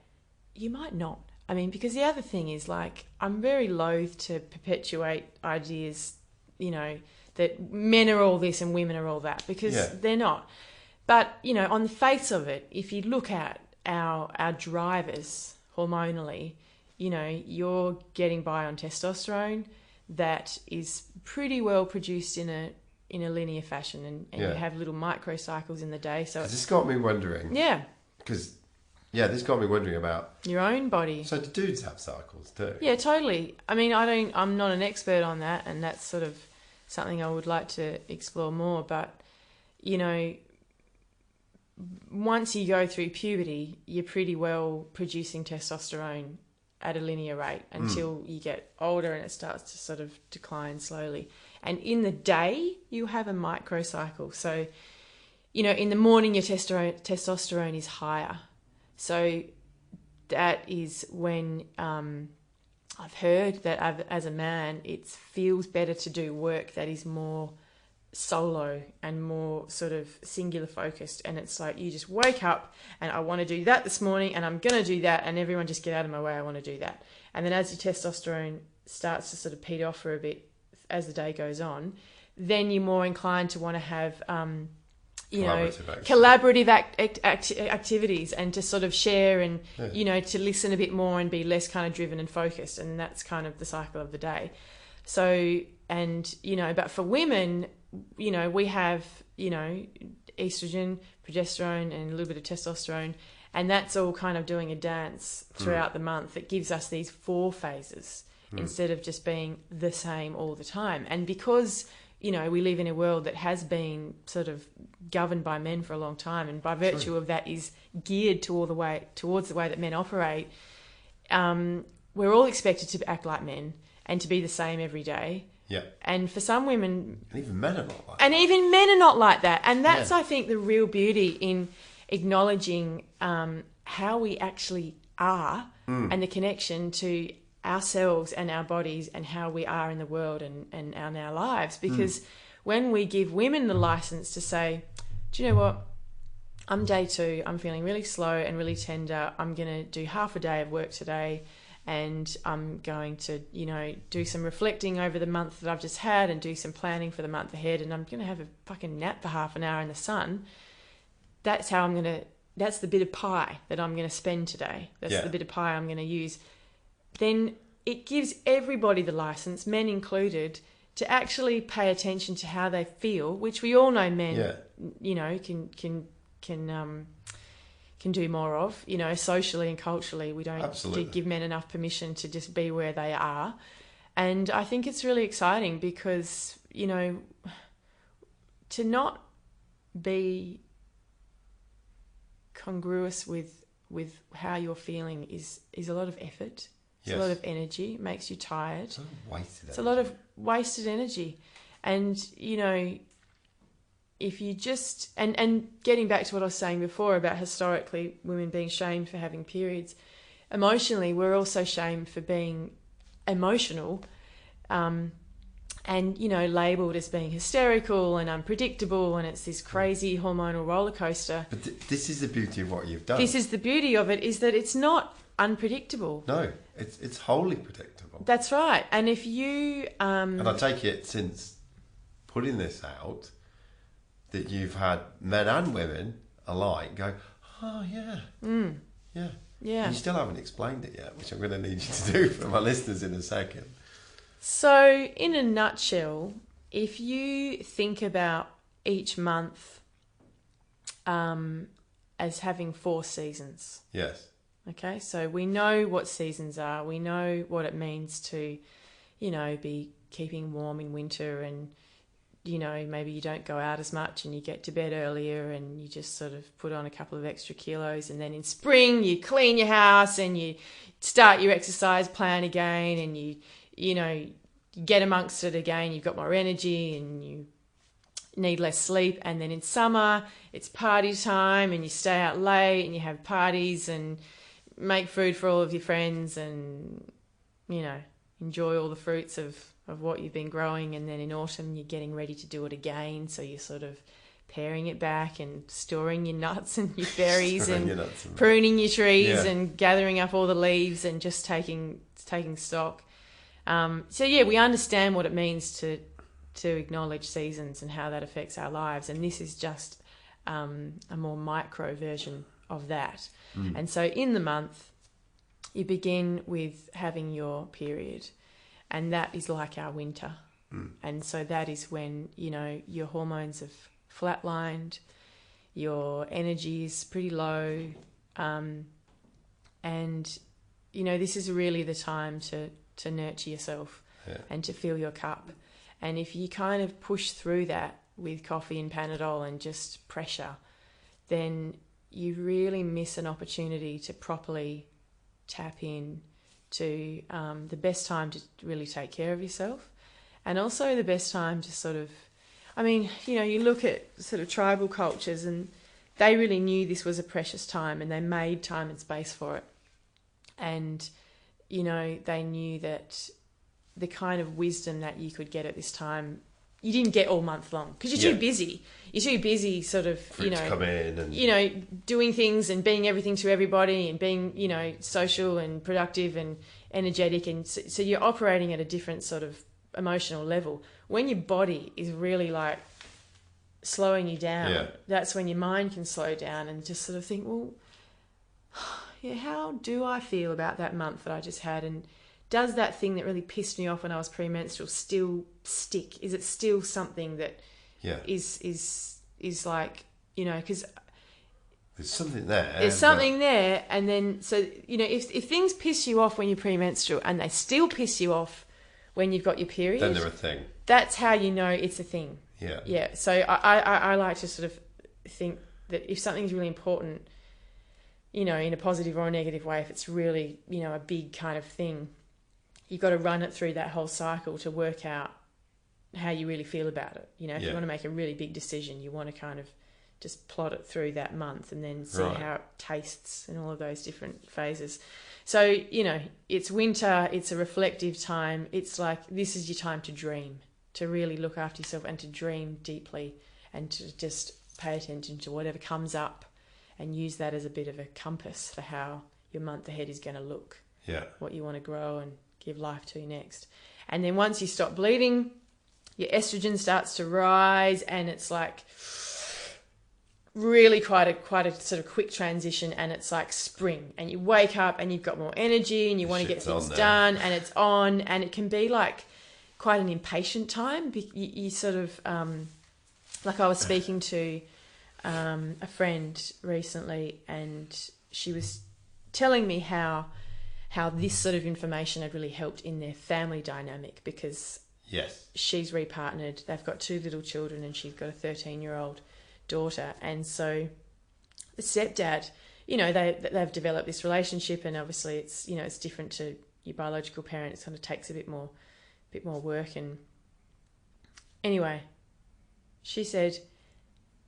You might not. I mean, because the other thing is, like, I'm very loath to perpetuate ideas, you know, that men are all this and women are all that, because they're not. But, you know, on the face of it, if you look at our drivers hormonally, you know, you're getting by on testosterone that is pretty well produced in a linear fashion, and you have little microcycles in the day. So this got me wondering. Yeah. Because, this got me wondering about your own body. So do dudes have cycles too? Yeah, totally. I mean, I'm not an expert on that, and that's sort of something I would like to explore more. But, you know, once you go through puberty, you're pretty well producing testosterone at a linear rate until you get older and it starts to sort of decline slowly. And in the day, you have a microcycle. So, you know, in the morning, your testosterone is higher. So that is when I've heard that as a man, it feels better to do work that is more solo and more sort of singular focused. And it's like, you just wake up and I want to do that this morning and I'm going to do that, and everyone just get out of my way, I want to do that. And then as your testosterone starts to sort of peter off for a bit as the day goes on, then you're more inclined to want to have collaborative activities, and to sort of share and you know, to listen a bit more and be less kind of driven and focused. And that's kind of the cycle of the day. So, and you know, but for women, you know, we have, you know, estrogen, progesterone, and a little bit of testosterone, and that's all kind of doing a dance throughout the month. It gives us these 4 phases instead of just being the same all the time. And because, you know, we live in a world that has been sort of governed by men for a long time, and by virtue of that is geared towards the way that men operate, we're all expected to act like men and to be the same every day. Yeah. And for some women... And even men are not like that. And even men are not like that. And that's, I think, the real beauty in acknowledging how we actually are and the connection to ourselves and our bodies and how we are in the world and in our lives. Because when we give women the license to say, do you know what? I'm day 2. I'm feeling really slow and really tender. I'm going to do half a day of work today, and I'm going to, you know, do some reflecting over the month that I've just had and do some planning for the month ahead, and I'm going to have a fucking nap for half an hour in the sun. That's the bit of pie that I'm going to spend today. That's the bit of pie I'm going to use. Then it gives everybody the license, men included, to actually pay attention to how they feel, which we all know men, you know, can do more of, you know, socially and culturally. We don't give men enough permission to just be where they are. And I think it's really exciting because, you know, to not be congruous with how you're feeling is a lot of effort. It's a lot of energy. It makes you tired. It's a lot of wasted energy. And, you know, if you just... And getting back to what I was saying before about historically women being shamed for having periods, emotionally we're also shamed for being emotional and, you know, labelled as being hysterical and unpredictable, and it's this crazy hormonal roller coaster. But this is the beauty of what you've done. This is the beauty of it, is that it's not unpredictable. No, it's wholly predictable. That's right. And if you... and I take it, since putting this out, that you've had men and women alike go, oh, yeah. Yeah. And you still haven't explained it yet, which I'm going to need you to do for my listeners in a second. So, in a nutshell, if you think about each month as having 4 seasons. Yes. Okay, so we know what seasons are. We know what it means to, you know, be keeping warm in winter, and, you know, maybe you don't go out as much and you get to bed earlier and you just sort of put on a couple of extra kilos. And then in spring, you clean your house and you start your exercise plan again, and you know, you get amongst it again. You've got more energy and you need less sleep. And then in summer, it's party time and you stay out late and you have parties and make food for all of your friends and, you know, enjoy all the fruits of what you've been growing. And then in autumn, you're getting ready to do it again. So you're sort of paring it back and storing your nuts and your berries and Your nuts and pruning your trees Yeah. and gathering up all the leaves and just taking stock. So yeah, we understand what it means to acknowledge seasons and how that affects our lives, and this is just a more micro version of that. And so in the month, you begin with having your period, and that is like our winter. And so that is when, you know, your hormones have flatlined, your energy is pretty low, and, you know, this is really the time to nurture yourself and to fill your cup. And if you kind of push through that with coffee and Panadol and just pressure, then you really miss an opportunity to properly tap in to the best time to really take care of yourself, and also the best time to sort of, I mean, you know, you look at sort of tribal cultures and they really knew this was a precious time and they made time and space for it. And, you know, they knew that the kind of wisdom that you could get at this time, you didn't get all month long because you're too busy. You're too busy sort of, for it to come in and, you know, doing things and being everything to everybody and being, you know, social and productive and energetic. And so you're operating at a different sort of emotional level. When your body is really like slowing you down, that's when your mind can slow down and just sort of think, well, yeah, how do I feel about that month that I just had? And does that thing that really pissed me off when I was premenstrual still stick? Is it still something that is like, you know, because there's something there. There's something there. And then, so, you know, if things piss you off when you're premenstrual and they still piss you off when you've got your period, then they're a thing. That's how you know it's a thing. Yeah. Yeah. So I like to sort of think that if something's really important, you know, in a positive or a negative way, if it's really, you know, a big kind of thing, you've got to run it through that whole cycle to work out how you really feel about it. You know, if you want to make a really big decision, you want to kind of just plot it through that month and then see how it tastes and all of those different phases. So, you know, it's winter, it's a reflective time. It's like, this is your time to dream, to really look after yourself and to dream deeply and to just pay attention to whatever comes up and use that as a bit of a compass for how your month ahead is going to look. Yeah. What you want to grow and give life to next. And then once you stop bleeding, your estrogen starts to rise, and it's like really quite a sort of quick transition, and it's like spring, and you wake up and you've got more energy and you want to get things done, and it's on, and it can be like quite an impatient time. You sort of like, I was speaking to a friend recently, and she was telling me how this sort of information had really helped in their family dynamic, because she's repartnered, they've got 2 little children, and she's got a 13-year-old daughter. And so the stepdad, you know, they've developed this relationship, and obviously it's, you know, it's different to your biological parent. It kind of takes a bit more work. And anyway, she said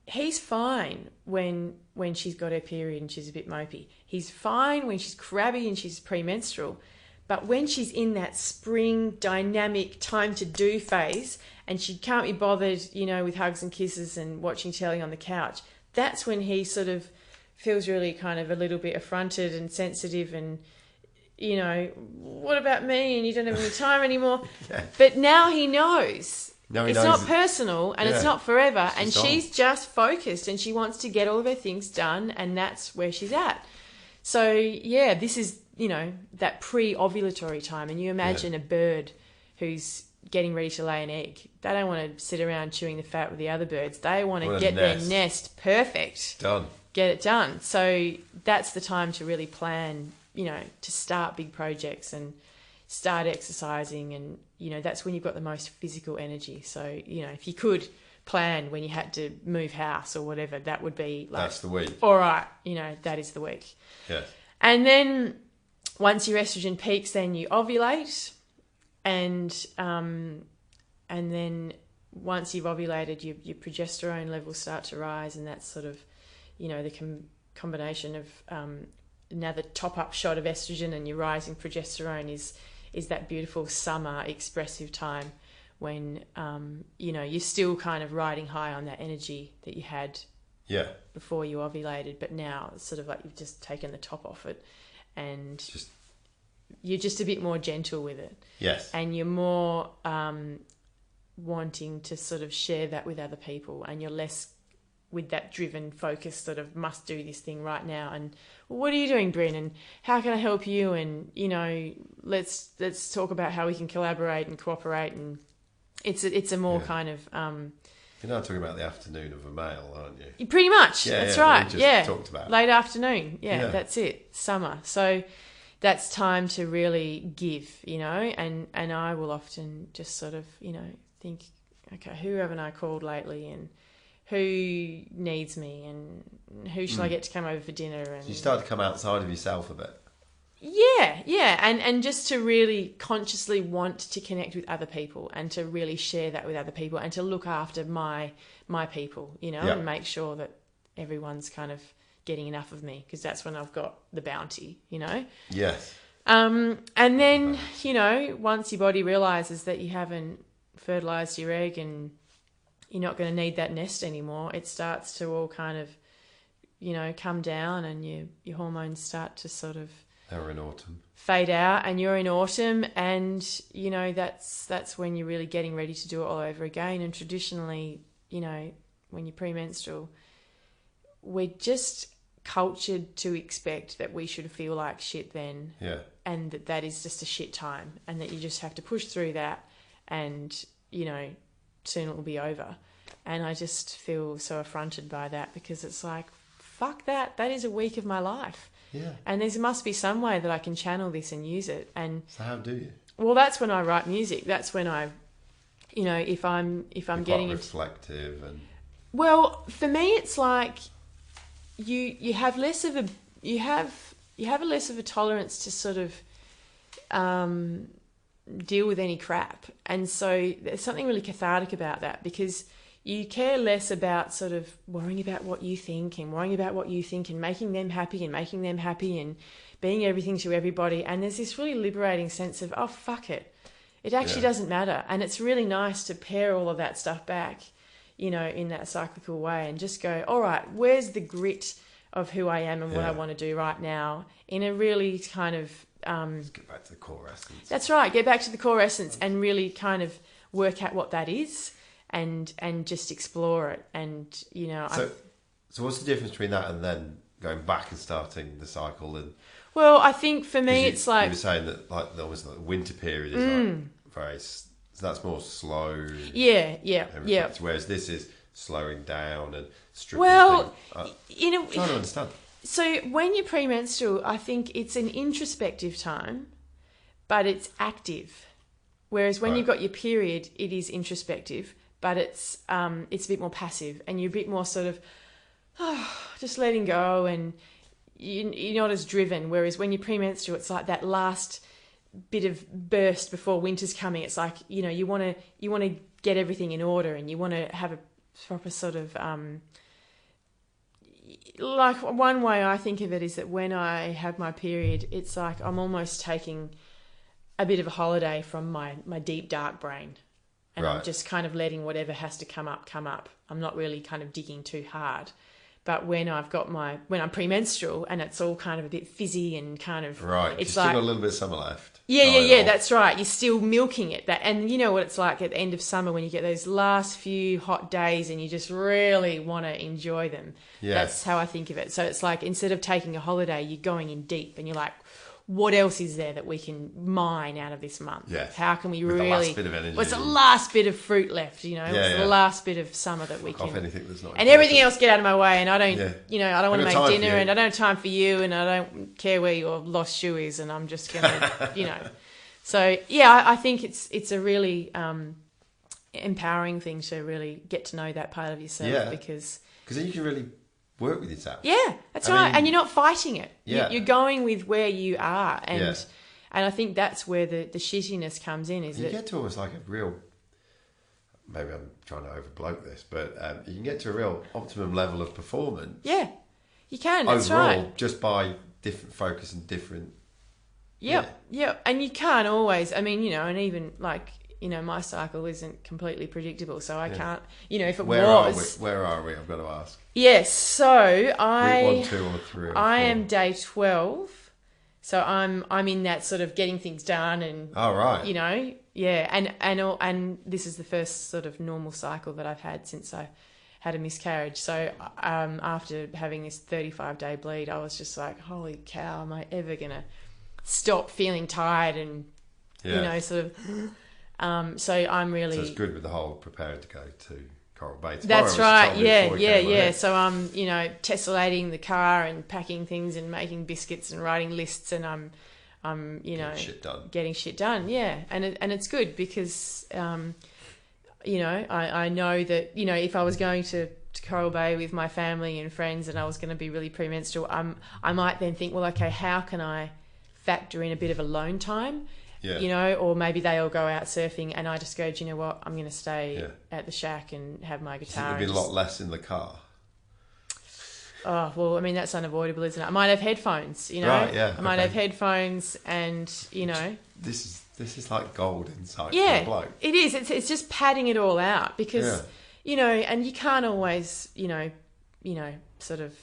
he's fine when she's got her period and she's a bit mopey. He's fine when she's crabby and she's premenstrual. But when she's in that spring dynamic time to do phase and she can't be bothered, you know, with hugs and kisses and watching telly on the couch, that's when he sort of feels really kind of a little bit affronted and sensitive and, you know, what about me? And you don't have any time anymore. But now he knows. It's not personal and it's not forever. And she's just focused and she wants to get all of her things done, and that's where she's at. So, yeah, this is, you know, that pre-ovulatory time. And you imagine a bird who's getting ready to lay an egg. They don't want to sit around chewing the fat with the other birds. They want to get their nest perfect. Done. Get it done. So that's the time to really plan, you know, to start big projects and start exercising. And, you know, that's when you've got the most physical energy. So, you know, if you could plan when you had to move house or whatever, that would be like, that's the week. All right, you know, that is the week. Yes. And then once your estrogen peaks, then you ovulate, and then once you've ovulated, your progesterone levels start to rise, and that's sort of, you know, the combination of now the top-up shot of estrogen and your rising progesterone is that beautiful summer expressive time when, you're still kind of riding high on that energy that you had before you ovulated, but now it's sort of like you've just taken the top off it and you're just a bit more gentle with it. Yes. And you're more wanting to sort of share that with other people, and you're less with that driven focus sort of must do this thing right now, and well, what are you doing, Bryn, and how can I help you, and let's talk about how we can collaborate and cooperate, and it's a more kind of you're now talking about the afternoon of a male, aren't you? Pretty much. That's right. We just talked about late afternoon. That's it. Summer. So that's time to really give, and I will often just sort of, think, okay, who haven't I called lately, and who needs me, and who should I get to come over for dinner? And so you start to come outside of yourself a bit. Yeah, and just to really consciously want to connect with other people, and to really share that with other people, and to look after my people, and make sure that everyone's kind of getting enough of me, because that's when I've got the bounty, Yes. And then, once your body realizes that you haven't fertilized your egg and you're not going to need that nest anymore, it starts to all kind of, come down, and your hormones start to sort of they're in autumn. Fade out, and you're in autumn, and that's when you're really getting ready to do it all over again. And traditionally, when you're premenstrual, we're just cultured to expect that we should feel like shit then, and that is just a shit time, and that you just have to push through that, and soon it will be over. And I just feel so affronted by that, because it's like, fuck that is a week of my life. Yeah. And there must be some way that I can channel this and use it. And so how do you? Well, that's when I write music. That's when I, if I'm You're getting quite reflective and. Well, for me, it's like you have less of a less of a tolerance to sort of deal with any crap, and so there's something really cathartic about that, because you care less about sort of worrying about what you think and making them happy and being everything to everybody. And there's this really liberating sense of, oh, fuck it. It actually doesn't matter. And it's really nice to pare all of that stuff back, in that cyclical way, and just go, all right, where's the grit of who I am and what I want to do right now, in a really kind of... Let's get back to the core essence. That's right. Get back to the core essence and really kind of work out what that is. And just explore it, and So what's the difference between that and then going back and starting the cycle? And well, I think for me, it's like you were saying that, like, almost like the winter period is like very, so that's more slow. Yeah. Whereas this is slowing down and stripping. Well, I'm trying to understand. So when you're premenstrual, I think it's an introspective time, but it's active. Whereas when you've got your period, it is introspective, but it's a bit more passive, and you're a bit more sort of just letting go, and you're not as driven. Whereas when you're premenstrual, it's like that last bit of burst before winter's coming. It's like, you want to get everything in order, and you want to have a proper sort of like, one way I think of it is that when I have my period, it's like I'm almost taking a bit of a holiday from my deep dark brain. And I'm just kind of letting whatever has to come up. I'm not really kind of digging too hard. But when I'm premenstrual and it's all kind of a bit fizzy and kind of... Right, it's still got a little bit of summer left. Yeah, that's right. You're still milking it. And you know what it's like at the end of summer when you get those last few hot days and you just really want to enjoy them. Yeah. That's how I think of it. So it's like, instead of taking a holiday, you're going in deep, and you're like, what else is there that we can mine out of this month? Yes. How can we With really... the last bit of energy. What's the last bit of fruit left, What's the last bit of summer that we can... Off anything that's not and everything else get out of my way, and I don't, I don't want to make dinner, and I don't have time for you, and I don't care where your lost shoe is, and I'm just going to, So, yeah, I think it's a really empowering thing to really get to know that part of yourself, because then you can really... work with yourself. Yeah, that's right. And you're not fighting it. Yeah. You're going with where you are. And I think that's where the shittiness comes in. You get to almost like a real... Maybe I'm trying to overbloat this, but you can get to a real optimum level of performance. Yeah, you can. That's overall, right. Just by different focus and different... Yep. And you can't always... I mean, and even like... my cycle isn't completely predictable, so I can't, if it Where was. Where are we? I've got to ask. Yes, so Week 1, 2, or 3, or 4? I am day 12, so I'm in that sort of getting things done and. Oh, right. And this is the first sort of normal cycle that I've had since I had a miscarriage. So after having this 35-day bleed, I was just like, holy cow, am I ever going to stop feeling tired and, sort of... so I'm really... So it's good with the whole preparing to go to Coral Bay tomorrow. That's right, yeah. So I'm, tessellating the car and packing things and making biscuits and writing lists, and I'm getting shit done, yeah. And it's good because... I know that, if I was going to Coral Bay with my family and friends and I was going to be really premenstrual, I might then think, well, okay, how can I factor in a bit of alone time? Yeah. Or maybe they all go out surfing and I just go, do you know what? I'm going to stay at the shack and have my guitar. There'd be a lot less in the car. Oh, well, I mean, that's unavoidable, isn't it? I might have headphones, Right, yeah. I might have headphones and, This is like gold insight. Yeah, for a bloke. it is. It's just padding it all out because, and you can't always, sort of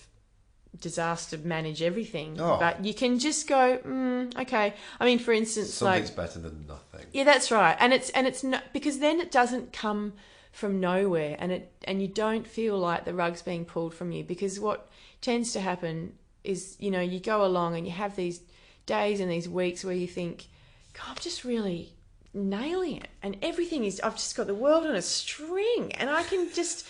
disaster manage everything. Oh. But you can just go, okay. I mean, for instance, something's better than nothing. Yeah, that's right. And it's not, because then it doesn't come from nowhere, and you don't feel like the rug's being pulled from you, because what tends to happen is, you go along and you have these days and these weeks where you think, God, I'm just really nailing it, and everything is, I've just got the world on a string, and I can just,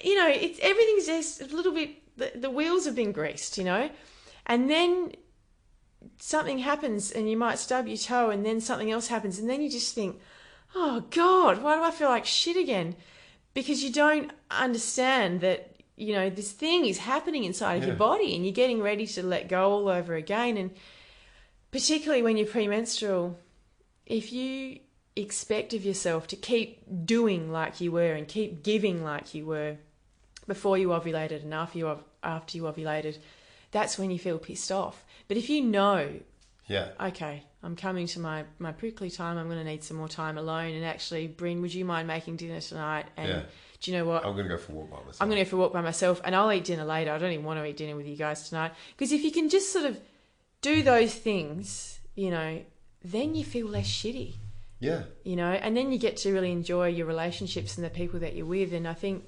everything's just a little bit, the wheels have been greased, and then something happens and you might stub your toe, and then something else happens, and then you just think, oh God, why do I feel like shit again? Because you don't understand that, this thing is happening inside of your body, and you're getting ready to let go all over again. And particularly when you're premenstrual, if you expect of yourself to keep doing like you were and keep giving like you were before you ovulated and after you ovulated, that's when you feel pissed off. But if you know, okay, I'm coming to my prickly time, I'm going to need some more time alone, and actually, Bryn, would you mind making dinner tonight? And do you know what? I'm going to go for a walk by myself. I'm going to go for a walk by myself, and I'll eat dinner later. I don't even want to eat dinner with you guys tonight. Because if you can just sort of do those things, then you feel less shitty. Yeah. And then you get to really enjoy your relationships and the people that you're with. And I think,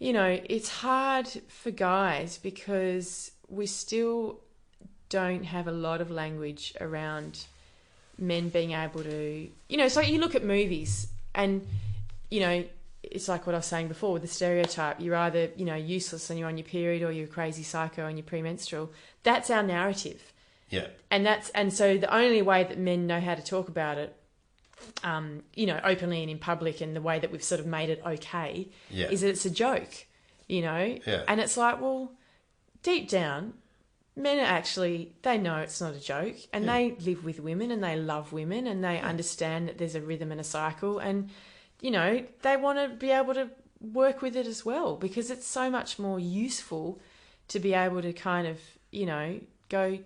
it's hard for guys because we still don't have a lot of language around men being able to, so you look at movies and, it's like what I was saying before with the stereotype. You're either, useless and you're on your period, or you're a crazy psycho and you're premenstrual. That's our narrative. Yeah. And so the only way that men know how to talk about it, openly and in public, and the way that we've sort of made it okay, is that it's a joke, Yeah. And it's like, well, deep down, men are actually, they know it's not a joke, and they live with women and they love women, and they understand that there's a rhythm and a cycle, and, they want to be able to work with it as well, because it's so much more useful to be able to kind of, go,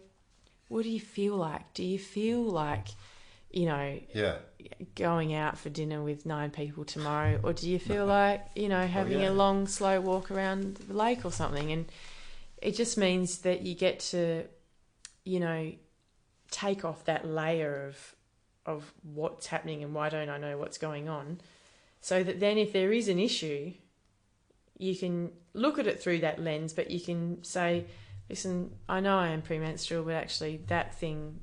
what do you feel like? Do you feel like, going out for dinner with 9 people tomorrow, or do you feel like, having a long, slow walk around the lake or something? And it just means that you get to, take off that layer of what's happening and why don't I know what's going on, so that then if there is an issue, you can look at it through that lens, but you can say, listen, I know I am premenstrual, but actually that thing,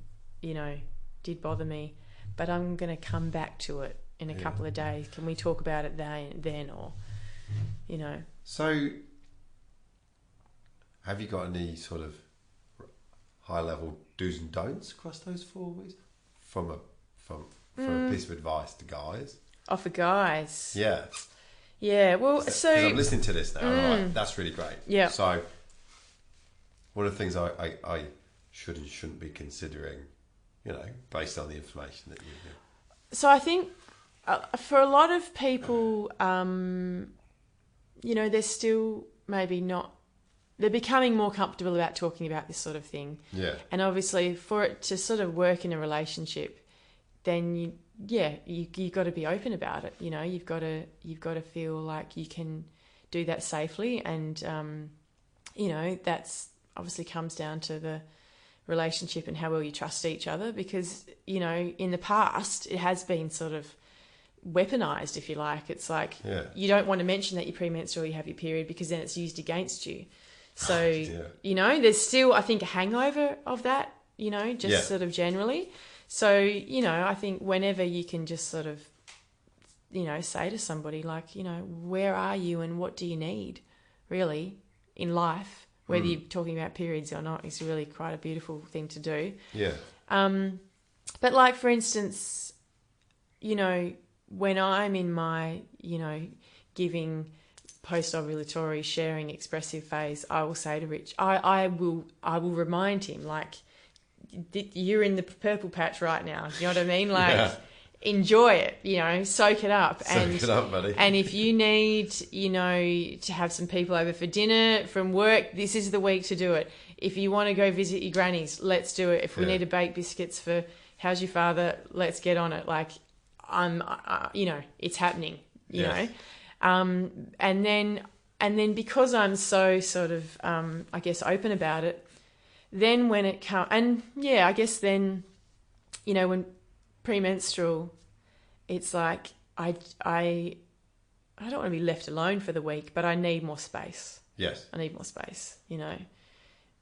did bother me, but I'm going to come back to it in a couple of days. Can we talk about it then, or, So, have you got any sort of high-level do's and don'ts across those 4 weeks from a piece of advice to guys? Oh, for guys. Yeah. Yeah, well, so... Because I'm listening to this now, and I'm like, that's really great. Yeah. So, what are the things I should and shouldn't be considering, based on the information that you give? So I think for a lot of people, they're still maybe not... They're becoming more comfortable about talking about this sort of thing. Yeah. And obviously, for it to sort of work in a relationship, then you got to be open about it. You've got to feel like you can do that safely, and that's obviously comes down to the relationship and how well you trust each other, because in the past it has been sort of weaponized, if you like. It's like you don't want to mention that you're premenstrual, you have your period, because then it's used against you. So there's still, I think, a hangover of that, sort of generally. So I think whenever you can just sort of say to somebody like, where are you and what do you need really in life, whether you're talking about periods or not, is really quite a beautiful thing to do. Yeah. But like, for instance, when I'm in my, giving post-ovulatory, sharing, expressive phase, I will say to Rich, I will remind him, like, you're in the purple patch right now. You know what I mean? Like, enjoy it, soak it up. Soak it up, buddy. And if you need, to have some people over for dinner from work, this is the week to do it. If you want to go visit your grannies, let's do it. If we need to bake biscuits for how's your father, let's get on it. Like, it's happening, you know. And then because I'm so sort of, I guess, open about it, then when it comes, and I guess then, when premenstrual, it's like I don't want to be left alone for the week, but I need more space. Yes. I need more space,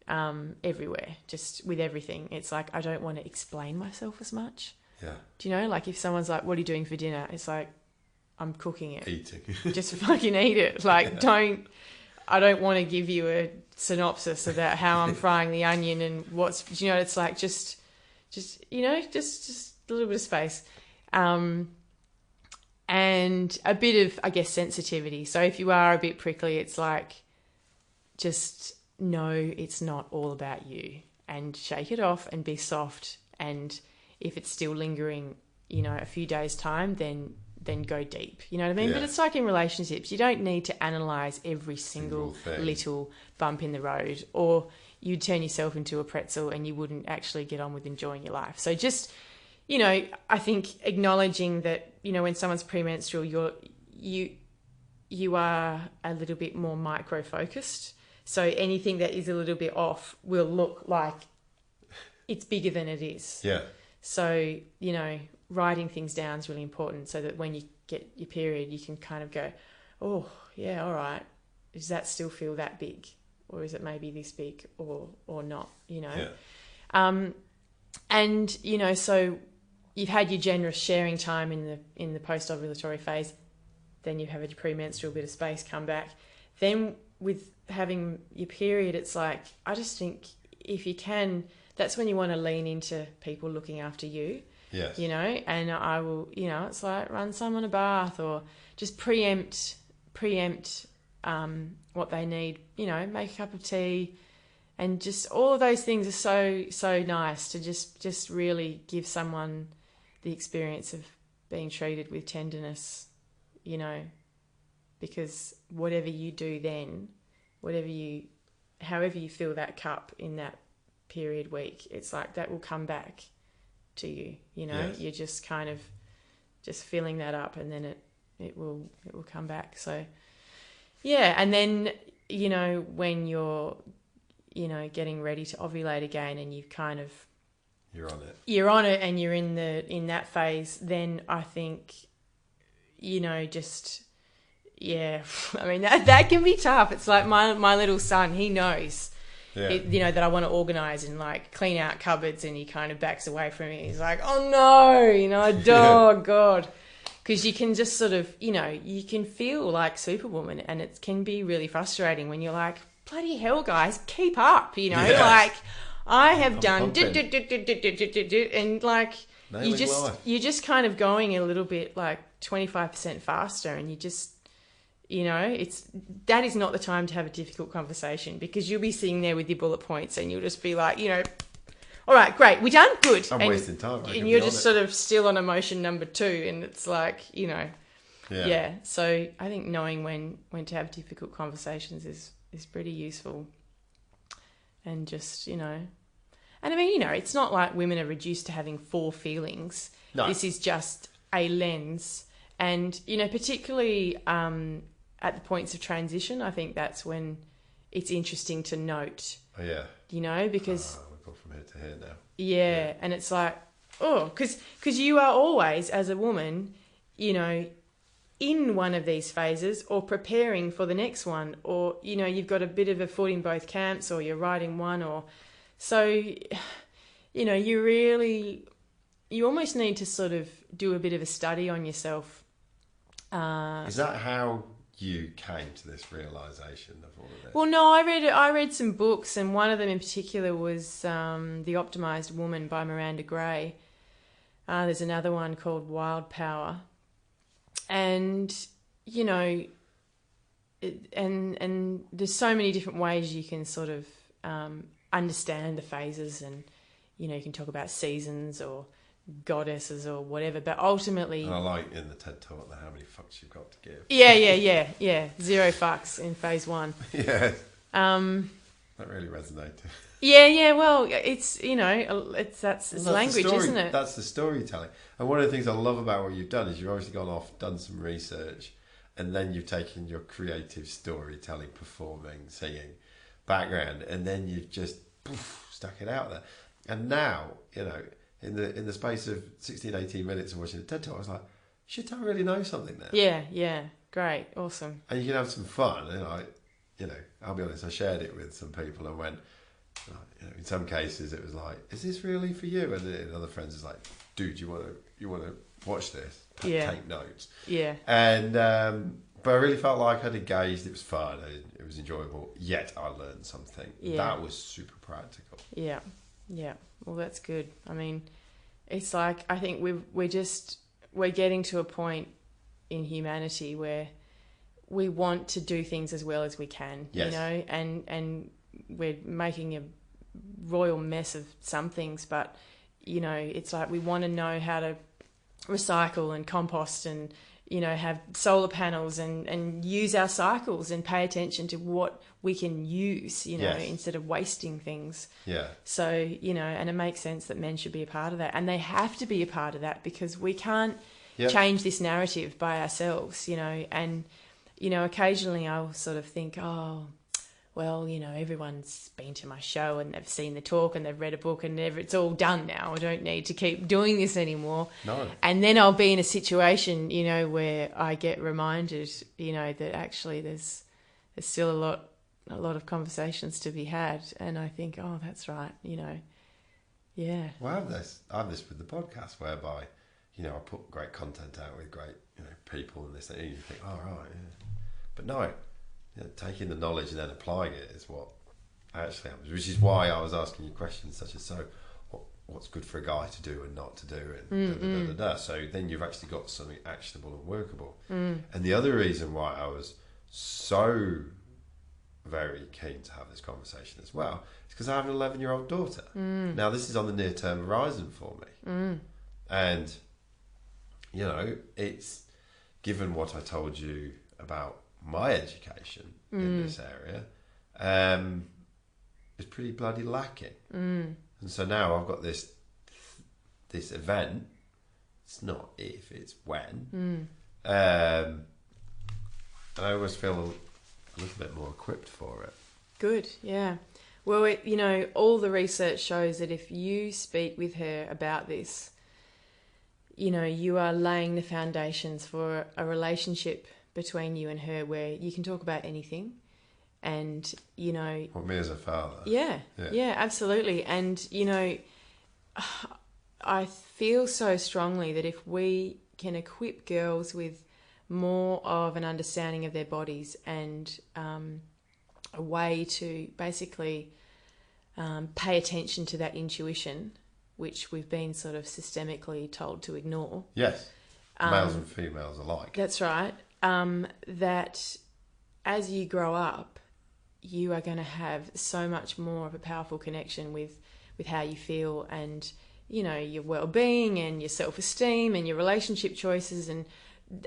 everywhere, just with everything. It's like I don't want to explain myself as much. Yeah. Do you know, like if someone's like, what are you doing for dinner? It's like, I'm cooking it. Eating. Just fucking eat it. Like, I don't want to give you a synopsis about how I'm frying the onion and what's, it's like just a little bit of space. And a bit of, I guess, sensitivity. So if you are a bit prickly, it's like, just know it's not all about you, and shake it off and be soft. And if it's still lingering, a few days' time, then go deep. You know what I mean? Yeah. But it's like in relationships, you don't need to analyse every single little bump in the road, or you'd turn yourself into a pretzel and you wouldn't actually get on with enjoying your life. So just, I think acknowledging that, when someone's premenstrual, you are a little bit more micro-focused. So anything that is a little bit off will look like it's bigger than it is. Yeah. So, writing things down is really important, so that when you get your period, you can kind of go, oh, yeah, all right. Does that still feel that big? Or is it maybe this big or not, Yeah. And, so you've had your generous sharing time in the post-ovulatory phase. Then you have a premenstrual bit of space come back. Then with having your period, it's like, I just think if you can, that's when you want to lean into people looking after you. Yes. And I will, it's like run someone a bath, or just preempt what they need, make a cup of tea, and just all of those things are so nice to just really give someone the experience of being treated with tenderness, because whatever you do then, however you fill that cup in that period week, it's like that will come back to you. Yes. You're just kind of just filling that up, and then it will come back. So and then when you're getting ready to ovulate again, and you've kind of you're on it and you're in that phase, then I think just I mean that can be tough. It's like my little son, he knows that I want to organise and like clean out cupboards, and he kind of backs away from me. He's like, oh no, oh God. Because you can just sort of, you can feel like Superwoman, and it can be really frustrating when you're like, bloody hell, guys, keep up, like I have done, and like you're just kind of going a little bit like 25% faster, and you just, that is not the time to have a difficult conversation, because you'll be sitting there with your bullet points, and you'll just be like, all right, great, we done? Good. I'm wasting time. And you're just sort of still on emotion number 2, and it's like, Yeah. So I think knowing when to have difficult conversations is pretty useful. And just, And I mean, you know, it's not like women are reduced to having 4 feelings. No. This is just a lens. And, you know, particularly at the points of transition, I think that's when it's interesting to note. Oh, yeah. You know, because... we've gone from here to here now. Yeah, and it's like, because you are always, as a woman, you know, in one of these phases or preparing for the next one, or, you know, you've got a bit of a foot in both camps, or you're riding one, or... So, you know, you almost need to sort of do a bit of a study on yourself. Is that how you came to this realisation of all of this? Well, no, I read some books, and one of them in particular was The Optimised Woman by Miranda Gray. There's another one called Wild Power. And, you know, and there's so many different ways you can sort of understand the phases, and, you know, you can talk about seasons or goddesses or whatever, but ultimately... And I like in the TED Talk how many fucks you've got to give. Yeah. 0 fucks in phase 1. Yeah. That really resonated. Yeah, well, it's, you know, it's language, isn't it? That's the storytelling. And one of the things I love about what you've done is you've obviously gone off, done some research, and then you've taken your creative storytelling, performing, singing background, and then you've just stuck it out there. And now, you know, in the space of 16, 18 minutes of watching the TED Talk, I was like, shit, I really know something there. Yeah, great, awesome. And you can have some fun. And you know, I'll be honest, I shared it with some people and went, you know, in some cases it was like, is this really for you? And then other friends is like, dude, you want to watch this? Take notes. Yeah. And but I really felt like I'd engaged. It was fun. It was enjoyable. Yet I learned something. Yeah. That was super practical. Yeah. Well, that's good. I mean, it's like, I think we're getting to a point in humanity where we want to do things as well as we can. Yes. You know, and we're making a royal mess of some things, but, you know, it's like we want to know how to recycle and compost and, you know, have solar panels and use our cycles and pay attention to what we can use, you know, instead of wasting things. Yeah. So, you know, and it makes sense that men should be a part of that. And they have to be a part of that, because we can't change this narrative by ourselves, you know. And, you know, occasionally I'll sort of think, oh, well, you know, everyone's been to my show and they've seen the talk and they've read a book and it's all done now. I don't need to keep doing this anymore. No. And then I'll be in a situation, you know, where I get reminded, you know, that actually there's still a lot of conversations to be had. And I think, oh, that's right, you know. Yeah. Well, I have this with the podcast whereby, you know, I put great content out with great, you know, people and this, and you think, oh, right, yeah. But no, you know, taking the knowledge and then applying it is what actually happens, which is why I was asking you questions such as, so what's good for a guy to do and not to do, and So then you've actually got something actionable and workable. And the other reason why I was so very keen to have this conversation as well is because I have an 11-year-old daughter. Now, this is on the near-term horizon for me. And, you know, it's given what I told you about my education in this area, is pretty bloody lacking. And so now I've got this event. It's not if, it's when. And I always feel a little bit more equipped for it. Good, yeah. Well, you know, all the research shows that if you speak with her about this, you know, you are laying the foundations for a relationship between you and her where you can talk about anything. And, you know... Well, me as a father. Yeah, absolutely. And, you know, I feel so strongly that if we can equip girls with more of an understanding of their bodies and a way to basically pay attention to that intuition, which we've been sort of systemically told to ignore. Yes, males and females alike. That's right. That as you grow up, you are going to have so much more of a powerful connection with how you feel and, you know, your well-being and your self-esteem and your relationship choices and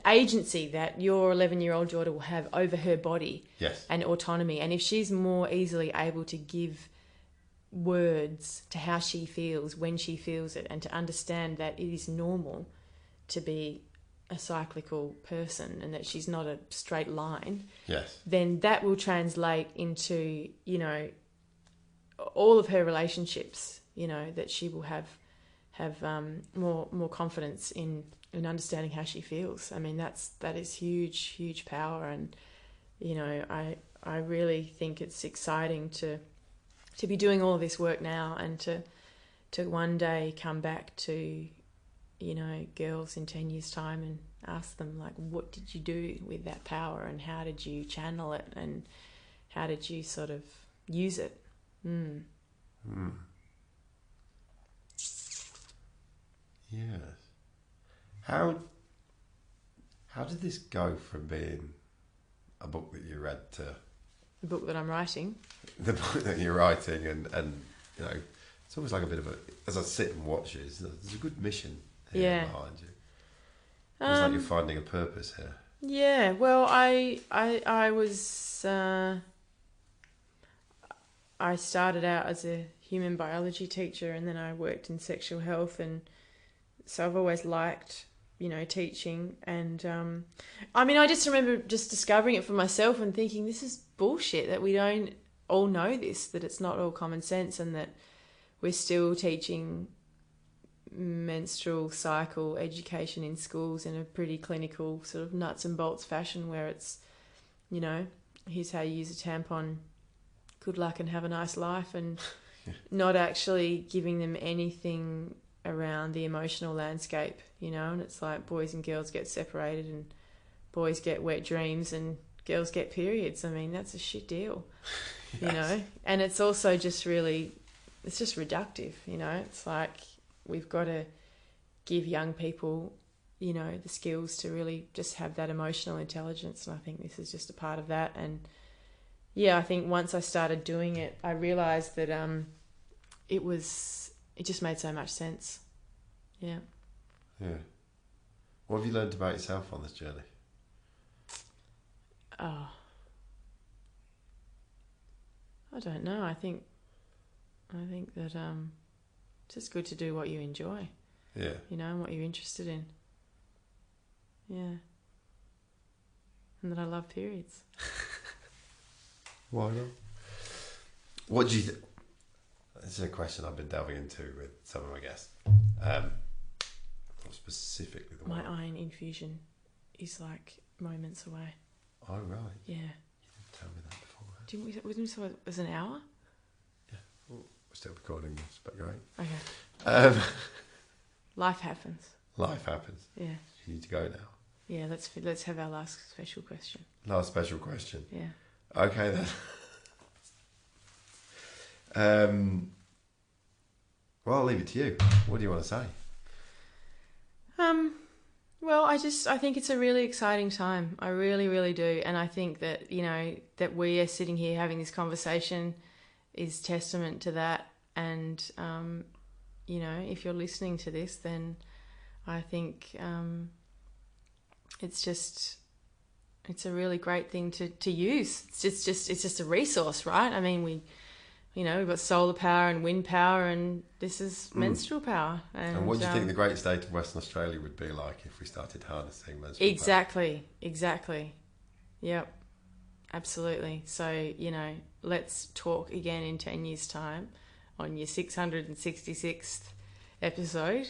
agency that your 11-year-old daughter will have over her body. Yes. And autonomy. And if she's more easily able to give words to how she feels when she feels it, and to understand that it is normal to be a cyclical person and that she's not a straight line, Yes. then that will translate into, all of her relationships, that she will have more confidence in understanding how she feels. I mean, that is huge power. And, I really think it's exciting to be doing all of this work now, and to one day come back to, girls in 10 years' time and ask them, like, what did you do with that power, and how did you channel it, and how did you sort of use it? Yes. How did this go from being a book that you read to The book that I'm writing? the book that you're writing, and it's almost like a bit of a, as I sit and watch it, there's a good mission here behind you. It's like you're finding a purpose here. Yeah, well, I started out as a human biology teacher, and then I worked in sexual health, and so I've always liked, teaching. And I just remember just discovering it for myself and thinking, this is bullshit, that we don't all know this, that it's not all common sense, and that we're still teaching menstrual cycle education in schools in a pretty clinical sort of nuts and bolts fashion, where it's, here's how you use a tampon, good luck and have a nice life, and not actually giving them anything around the emotional landscape, and it's like boys and girls get separated, and boys get wet dreams, and girls get periods. I mean, that's a shit deal, Yes. and it's also just really, it's just reductive, it's like we've got to give young people, the skills to really just have that emotional intelligence, and I think this is just a part of that. And yeah, I think once I started doing it, I realised that it just made so much sense. Yeah. Yeah. What have you learned about yourself on this journey? Oh, I don't know. I think that it's just good to do what you enjoy. Yeah. And what you're interested in. Yeah. And that I love periods. Why not? What do you think? This is a question I've been delving into with some of my guests. Not specifically the My one. iron infusion is like moments away. Oh, right. Yeah. You didn't tell me that before. Didn't we say it was an hour? Yeah. We're still recording this, but great. Okay. Life happens. Life happens. Yeah. You need to go now. Yeah, let's have our last special question. Last special question. Yeah. Okay then. Well, I'll leave it to you. What do you want to say? Well, I think it's a really exciting time. I really, really do. And I think that, that we are sitting here having this conversation is testament to that. And, if you're listening to this, then I think it's a really great thing to use. It's just a resource, right? I mean, we've got solar power and wind power, and this is menstrual power. And what do you think the great state of Western Australia would be like if we started harnessing menstrual power? Exactly. Yep, absolutely. So, let's talk again in 10 years' time on your 666th episode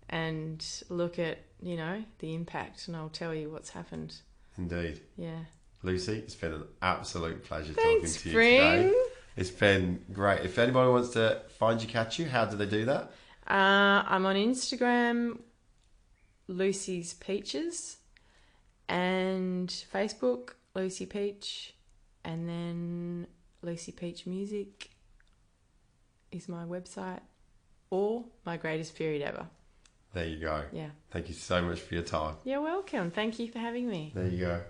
and look at, the impact, and I'll tell you what's happened. Indeed. Yeah. Lucy, it's been an absolute pleasure Thanks, talking to you Bryn. today. It's been great. If anybody wants to find you, catch you, how do they do that? I'm on Instagram, Lucy's Peaches, and Facebook, Lucy Peach, and then Lucy Peach Music is my website, or My Greatest Period Ever. There you go. Yeah. Thank you so much for your time. You're welcome. Thank you for having me. There you go.